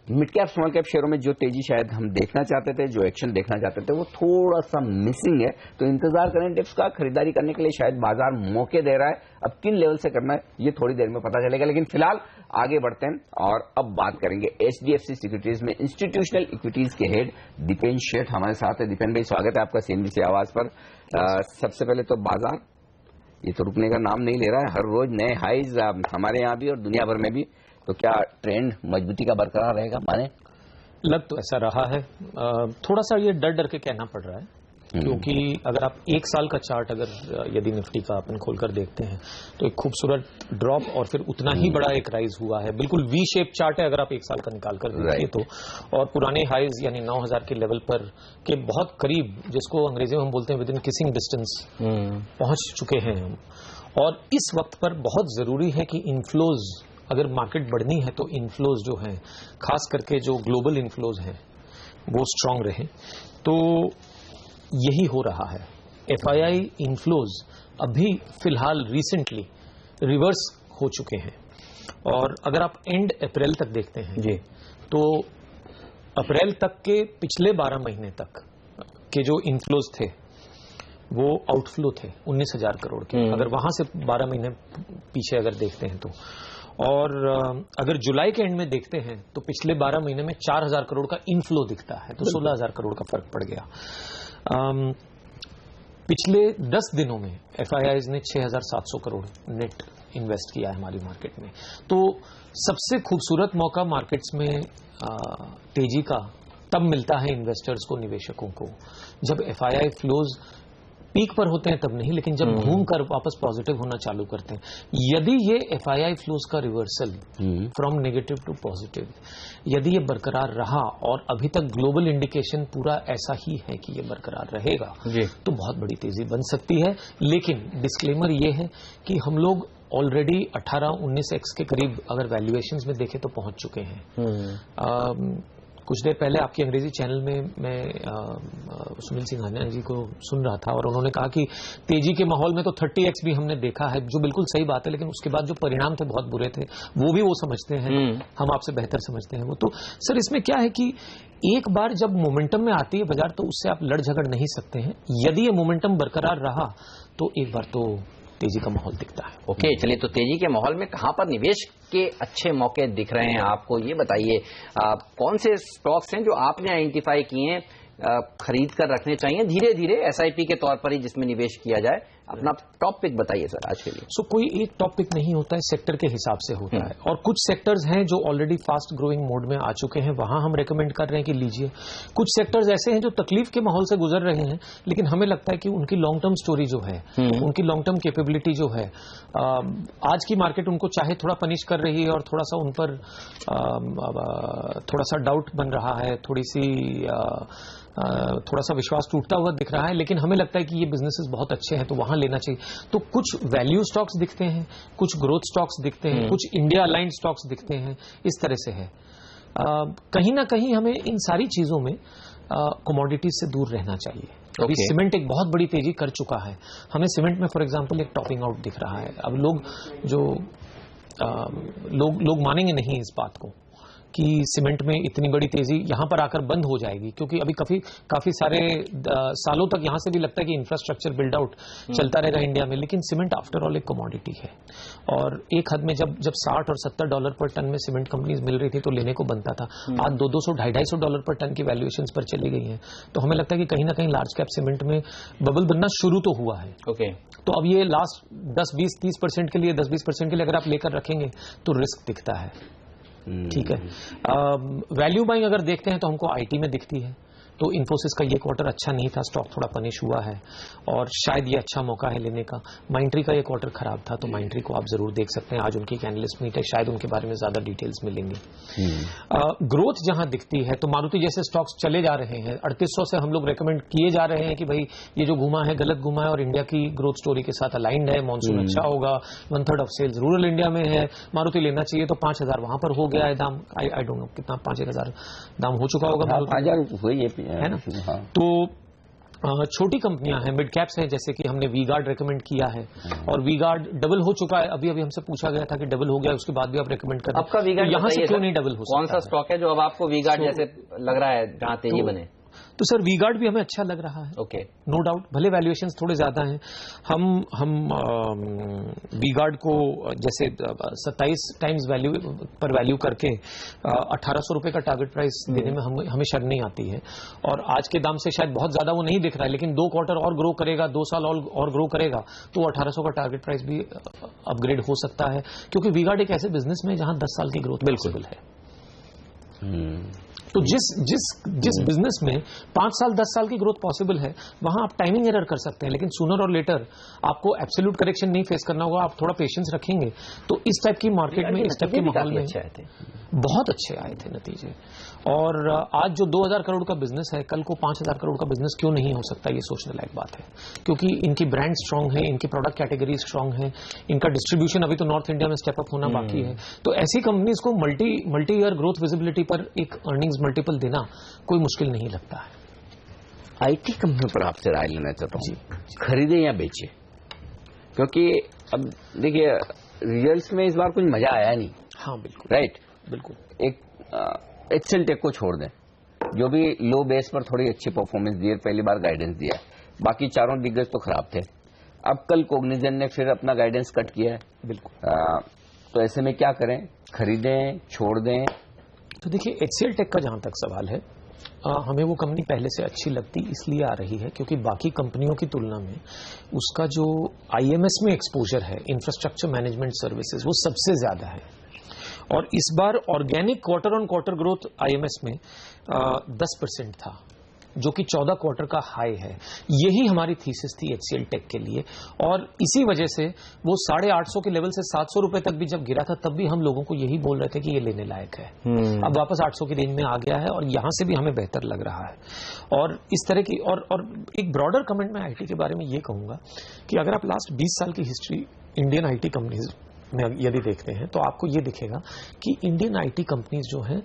मिड कैप स्मॉल कैप शेयरों में जो तेजी शायद हम देखना चाहते थे, जो एक्शन देखना चाहते थे, वो थोड़ा सा मिसिंग है। तो इंतजार करें टिप्स का, खरीदारी करने के लिए शायद बाजार मौके दे रहा है। अब किन लेवल से करना है ये थोड़ी देर में पता चलेगा, लेकिन फिलहाल आगे बढ़ते हैं और अब बात करेंगे HDFC सिक्योरिटीज में इंस्टीट्यूशनल इक्विटीज के हेड दीपेन शेठ हमारे साथ है। दीपेन भाई, स्वागत है आपका CNBC आवाज पर। सबसे पहले तो बाजार ये तो रुकने का नाम नहीं ले रहा है, हर रोज नए हाईज हमारे यहाँ भी और दुनिया भर में भी। तो क्या ट्रेंड मजबूती का बरकरार रहेगा? माने लग तो ऐसा रहा है, थोड़ा सा ये डर डर के कहना पड़ रहा है, क्योंकि अगर आप 1 साल का चार्ट अगर यदि निफ्टी का अपन खोलकर देखते हैं तो एक खूबसूरत ड्रॉप और फिर उतना ही बड़ा एक राइज हुआ है। बिल्कुल वी शेप चार्ट है अगर आप 1 साल का निकाल कर देखिए तो, और पुराने हाइज यानी 9000 के लेवल पर के बहुत करीब, जिसको अंग्रेजी में हम बोलते हैं विद इन किसिंग डिस्टेंस, पहुंच चुके हैं हम। और इस वक्त पर बहुत जरूरी है कि इनफ्लोज, अगर मार्केट बढ़नी है तो इनफ्लोज जो हैं, खास करके जो ग्लोबल इनफ्लोज हैं, वो स्ट्रांग रहे। तो यही हो रहा है। FII इनफ्लोज अभी फिलहाल रिसेंटली रिवर्स हो चुके हैं, और अगर आप एंड अप्रैल तक देखते हैं जी, तो अप्रैल तक के पिछले 12 महीने तक के जो इनफ्लोज थे वो आउटफ्लो थे 19,000 करोड़ के, अगर वहां से 12 महीने पीछे अगर देखते हैं तो। और अगर जुलाई के एंड में देखते हैं तो पिछले 12 महीने में 4,000 करोड़ का इनफ्लो दिखता है, तो 16,000 करोड़ का फर्क पड़ गया। पिछले 10 दिनों में FIIs ने 6,700 करोड़ नेट इन्वेस्ट किया है हमारी मार्केट में। तो सबसे खूबसूरत मौका मार्केट्स में तेजी का तब मिलता है इन्वेस्टर्स को, निवेशकों को, जब FII फ्लोज पीक पर होते हैं तब नहीं, लेकिन जब घूम कर वापस पॉजिटिव होना चालू करते हैं, यदि ये एफआईआई फ्लोज का reversal from negative to positive यदि ये बरकरार रहा, और अभी तक ग्लोबल इंडिकेशन पूरा ऐसा ही है कि ये बरकरार रहेगा, तो बहुत बड़ी तेजी बन सकती है। लेकिन डिस्क्लेमर ये है कि हम लोग ऑलरेडी 18-19x के करीब अगर वैल्यूएशंस में देखें तो पहुंच चुके हैं। कुछ देर पहले आपके अंग्रेजी चैनल में मैं सुनील सिंघानिया जी को सुन रहा था और उन्होंने कहा कि तेजी के माहौल में तो 30x भी हमने देखा है, जो बिल्कुल सही बात है, लेकिन उसके बाद जो परिणाम थे बहुत बुरे थे, वो भी वो समझते हैं, हम आपसे बेहतर समझते हैं वो। तो सर इसमें क्या है कि एक बार जब मोमेंटम में आती है बाजार तो उससे आप लड़ झगड़ नहीं सकते हैं। यदि ये मोमेंटम बरकरार रहा तो एक बार तो तेजी का माहौल दिखता है। ओके, चलिए, तो तेजी के माहौल में कहां पर निवेश के अच्छे मौके दिख रहे हैं आपको, ये बताइए। कौन से स्टॉक्स हैं जो आपने आइडेंटिफाई किए हैं खरीद कर रखने चाहिए धीरे धीरे एसआईपी के तौर पर ही, जिसमें निवेश किया जाए? अपना टॉप पिक बताइए सर आज के लिए। सो कोई एक टॉप पिक नहीं होता है, सेक्टर के हिसाब से होता है, और कुछ सेक्टर्स हैं जो ऑलरेडी फास्ट ग्रोइंग मोड में आ चुके हैं, वहां हम रेकमेंड कर रहे हैं कि लीजिए। कुछ सेक्टर्स ऐसे हैं जो तकलीफ के माहौल से गुजर रहे हैं, लेकिन हमें लगता है कि उनकी लॉन्ग टर्म स्टोरी जो है, उनकी लॉन्ग टर्म कैपेबिलिटी जो है, आज की मार्केट उनको चाहे थोड़ा पनिश कर रही है और थोड़ा सा उन पर थोड़ा सा डाउट बन रहा है, थोड़ा सा विश्वास टूटता हुआ दिख रहा है, लेकिन हमें लगता है कि ये बिजनेसेस बहुत अच्छे हैं तो वहां लेना चाहिए। तो कुछ वैल्यू स्टॉक्स दिखते हैं, कुछ ग्रोथ स्टॉक्स दिखते हैं, कुछ इंडिया अलाइंड स्टॉक्स दिखते हैं, इस तरह से है। कहीं ना कहीं हमें इन सारी चीजों में कमोडिटीज से दूर रहना चाहिए। अभी सीमेंट एक बहुत बड़ी तेजी कर चुका है, हमें सीमेंट में फॉर एग्जांपल एक टॉपिंग आउट दिख रहा है। अब लोग मानेंगे नहीं इस बात को कि सीमेंट में इतनी बड़ी तेजी यहां पर आकर बंद हो जाएगी, क्योंकि अभी काफी सारे सालों तक यहां से भी लगता है कि इंफ्रास्ट्रक्चर बिल्ड आउट चलता रहेगा इंडिया में, लेकिन सीमेंट आफ्टर ऑल एक कमोडिटी है। और एक हद में जब $60 और $70 पर टन में सीमेंट कंपनीज मिल रही थी तो लेने को बनता था। आज $200-$250 पर टन की वैल्यूएशंस पर चली गई हैं, तो हमें लगता है कि कहीं ना कहीं लार्ज कैप सीमेंट में बबल बनना शुरू तो हुआ है। तो अब ये लास्ट 10-20-30% के लिए, 10-20% के लिए अगर आप लेकर रखेंगे तो रिस्क दिखता है। ठीक है, वैल्यू बाइंग अगर देखते हैं तो हमको आईटी में दिखती है, तो इन्फोसिस का ये क्वार्टर अच्छा नहीं था, स्टॉक थोड़ा पनिश हुआ है और शायद ये अच्छा मौका है लेने का। माइंट्री का ये क्वार्टर खराब था, तो माइंट्री को आप जरूर देख सकते हैं। आज उनकी एक एनालिस्ट मीट है, शायद उनके बारे में ज्यादा डिटेल्स मिलेंगे। ग्रोथ जहां दिखती है तो मारुति जैसे स्टॉक्स चले जा रहे हैं, 3800 से हम लोग रेकमेंड किए जा रहे हैं कि भाई ये जो घुमा है गलत घुमा है और इंडिया की ग्रोथ स्टोरी के साथ अलाइंड है, मानसून अच्छा होगा, 1/3 ऑफ सेल्स रूरल इंडिया में है, मारुति लेना चाहिए। तो 5000 वहां पर हो गया है दाम, आई डोंट नो कितना, 5000 दाम हो चुका होगा, 5000 है ना। तो छोटी कंपनियां हैं, मिड कैप्स हैं, जैसे कि हमने वी गार्ड रेकमेंड किया है और वी गार्ड डबल हो चुका है। अभी हमसे पूछा गया था कि डबल हो गया, उसके बाद भी आप रेकमेंड करें। आपका वी गार्ड यहां से क्यों नहीं डबल हो सकता? कौन सा स्टॉक है जो अब आपको वी गार्ड जैसे लग रहा है जहां तेजी बने? तो सर वी गार्ड भी हमें अच्छा लग रहा है, ओके, नो डाउट। भले वैल्यूएशंस थोड़े ज्यादा हैं, हम वी गार्ड को जैसे 27 टाइम्स वैल्यू करके 1800 रुपए का टारगेट प्राइस देने में हमें शर्म नहीं आती है। और आज के दाम से शायद बहुत ज्यादा वो नहीं दिख रहा है, लेकिन 2 क्वार्टर और ग्रो करेगा, 2 साल और ग्रो करेगा तो 1800 का टारगेट प्राइस भी अपग्रेड हो सकता है, क्योंकि वी गार्ड एक ऐसे बिजनेस में जहां 10 साल की ग्रोथ पॉसिबल है। तो जिस बिजनेस में 5 साल 10 साल की ग्रोथ पॉसिबल है, वहां आप टाइमिंग एरर कर सकते हैं, लेकिन सूनर और लेटर आपको एब्सोल्यूट करेक्शन नहीं फेस करना होगा, आप थोड़ा पेशेंस रखेंगे तो इस टाइप की मार्केट में, इस टाइप के माहौल में बहुत अच्छे आए थे नतीजे। और आज जो 2000 करोड़ का बिजनेस है, कल को 5000 करोड़ का बिजनेस क्यों नहीं हो सकता, ये सोचने लायक बात है, क्योंकि इनकी ब्रांड स्ट्रांग है, इनकी प्रोडक्ट कैटेगरी स्ट्रांग है, इनका डिस्ट्रीब्यूशन अभी तो नॉर्थ इंडिया में स्टेप अप होना बाकी है। तो ऐसी कंपनीज को मल्टी ईयर ग्रोथ विजिबिलिटी पर एक अर्निंग्स मल्टीपल देना कोई मुश्किल नहीं लगता है। आईटी कंपनी पर आपसे राय लेना चाहता हूँ, खरीदे या बेचे? क्योंकि अब देखिए रिजल्ट्स में इस बार कुछ मजा आया नहीं। हाँ बिल्कुल, राइट, बिल्कुल। एक एक्सेल टेक को छोड़ दें, जो भी लो बेस पर थोड़ी अच्छी परफॉर्मेंस दी है, पहली बार गाइडेंस दिया है, बाकी चारों दिग्गज तो खराब थे। अब कल कोग्निजेंट ने फिर अपना गाइडेंस कट किया है, बिल्कुल। तो ऐसे में क्या करें, खरीदें, छोड़ दें? तो देखिए एचसीएल टेक का जहां तक सवाल है, हमें वो कंपनी पहले से अच्छी लगती इसलिए आ रही है क्योंकि बाकी कंपनियों की तुलना में उसका जो आईएमएस में एक्सपोजर है, इंफ्रास्ट्रक्चर मैनेजमेंट सर्विसेज, वो सबसे ज्यादा है। और इस बार organic quarter on quarter growth IMS में 10% था, जो कि 14 क्वार्टर का हाई है। यही हमारी थीसिस थी HCL टेक के लिए, और इसी वजह से वो 850 के लेवल से 700 रुपए तक भी जब गिरा था, तब भी हम लोगों को यही बोल रहे थे कि ये लेने लायक है। अब वापस 800 की रेंज में आ गया है और यहां से भी हमें बेहतर लग रहा है। और इस तरह की और एक ब्रॉडर कमेंट मैं IT के बारे में ये कहूंगा कि अगर आप लास्ट 20 साल की हिस्ट्री इंडियन IT कंपनीज में यदि देखते हैं तो आपको ये दिखेगा कि इंडियन IT कंपनीज जो हैं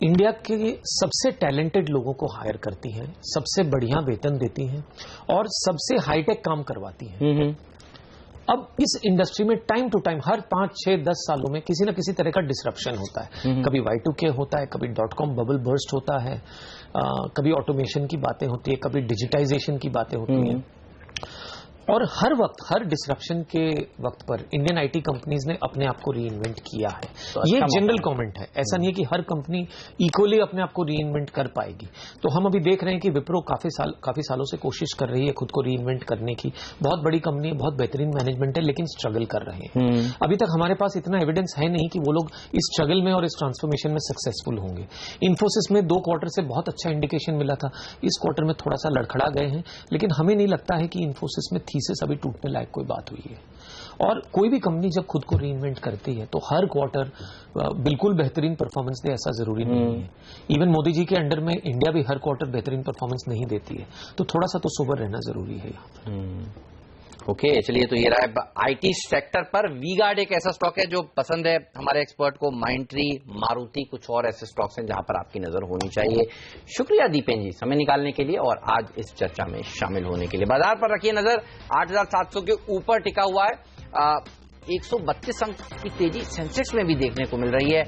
इंडिया के सबसे टैलेंटेड लोगों को हायर करती हैं, सबसे बढ़िया वेतन देती हैं और सबसे हाईटेक काम करवाती हैं। अब इस इंडस्ट्री में टाइम टू टाइम हर 5, 6, 10 सालों में किसी न किसी तरह का डिसरप्शन होता है। कभी Y2K होता है, कभी .com बबल बर्स्ट होता है, कभी ऑटोमेशन की बातें होती है, कभी डिजिटाइजेशन की बातें होती हैं। और हर वक्त, हर डिसरप्शन के वक्त पर इंडियन IT कंपनीज ने अपने आप को रीइन्वेंट किया है। तो ये जनरल कमेंट है, ऐसा नहीं है कि हर कंपनी इक्वली अपने आप को रीइन्वेंट कर पाएगी। तो हम अभी देख रहे हैं कि विप्रो काफी सालों से कोशिश कर रही है खुद को रीइन्वेंट करने की। बहुत बड़ी कंपनी है, बहुत बेहतरीन मैनेजमेंट है, लेकिन स्ट्रगल कर रहे हैं। अभी तक हमारे पास इतना एविडेंस है नहीं कि वो लोग इस स्ट्रगल में और इस ट्रांसफॉर्मेशन में सक्सेसफुल होंगे। इन्फोसिस में 2 क्वार्टर से बहुत अच्छा इंडिकेशन मिला था, इस क्वार्टर में थोड़ा सा लड़खड़ा गए हैं, लेकिन हमें नहीं लगता है कि इन्फोसिस में थीसिस अभी टूटने लायक कोई बात हुई है। और कोई भी कंपनी जब खुद को रीइन्वेंट करती है तो हर क्वार्टर बिल्कुल बेहतरीन परफॉर्मेंस दे, ऐसा जरूरी नहीं है। इवन मोदी जी के अंडर में इंडिया भी हर क्वार्टर बेहतरीन परफॉर्मेंस नहीं देती है, तो थोड़ा सा तो सोबर रहना जरूरी है यहाँ पर। ओके, चलिए, तो ये रहा है IT सेक्टर पर। वी-गार्ड एक ऐसा स्टॉक है जो पसंद है हमारे एक्सपर्ट को, माइंडट्री, मारुति, कुछ और ऐसे स्टॉक्स हैं जहां पर आपकी नजर होनी चाहिए। शुक्रिया दीपेन जी समय निकालने के लिए और आज इस चर्चा में शामिल होने के लिए। बाजार पर रखिए नजर, 8700 के ऊपर टिका हुआ है। 132 अंक की तेजी सेंसेक्स में भी देखने को मिल रही है।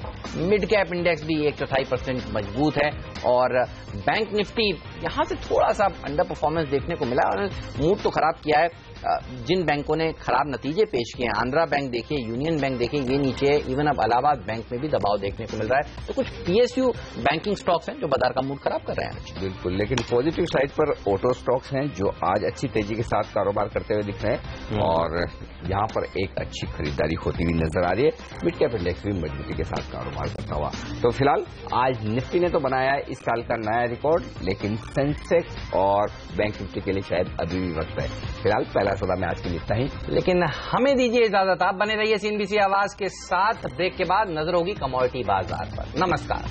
मिड कैप इंडेक्स भी 1.4% मजबूत है और बैंक निफ्टी यहां से थोड़ा सा अंडर परफॉर्मेंस देखने को मिला और मूड तो खराब किया है। जिन बैंकों ने खराब नतीजे पेश किए हैं, आंध्रा बैंक देखिए, यूनियन बैंक देखिए, ये नीचे है। इवन अब इलाहाबाद बैंक में भी दबाव देखने को मिल रहा है। तो कुछ PSU बैंकिंग स्टॉक्स हैं जो बाजार का मूड खराब कर रहे हैं। बिल्कुल, लेकिन पॉजिटिव साइड पर ऑटो स्टॉक्स हैं जो आज अच्छी तेजी के साथ कारोबार करते हुए दिख रहे हैं और यहाँ पर एक अच्छी खरीदारी होती हुई नजर आ रही है। मिड कैप इंडेक्स भी मजबूती के साथ कारोबार करता हुआ। तो फिलहाल आज निफ्टी ने तो बनाया है इस साल का नया रिकॉर्ड, लेकिन सेंसेक्स और बैंक निफ्टी के लिए शायद अभी भी वक्त है। फिलहाल पहला सौदा में आज के लिए इतना ही, लेकिन हमें दीजिए इजाजत। आप बने रहिए CNBC आवाज के साथ। ब्रेक के बाद नजर होगी कमोडिटी बाजार पर। नमस्कार।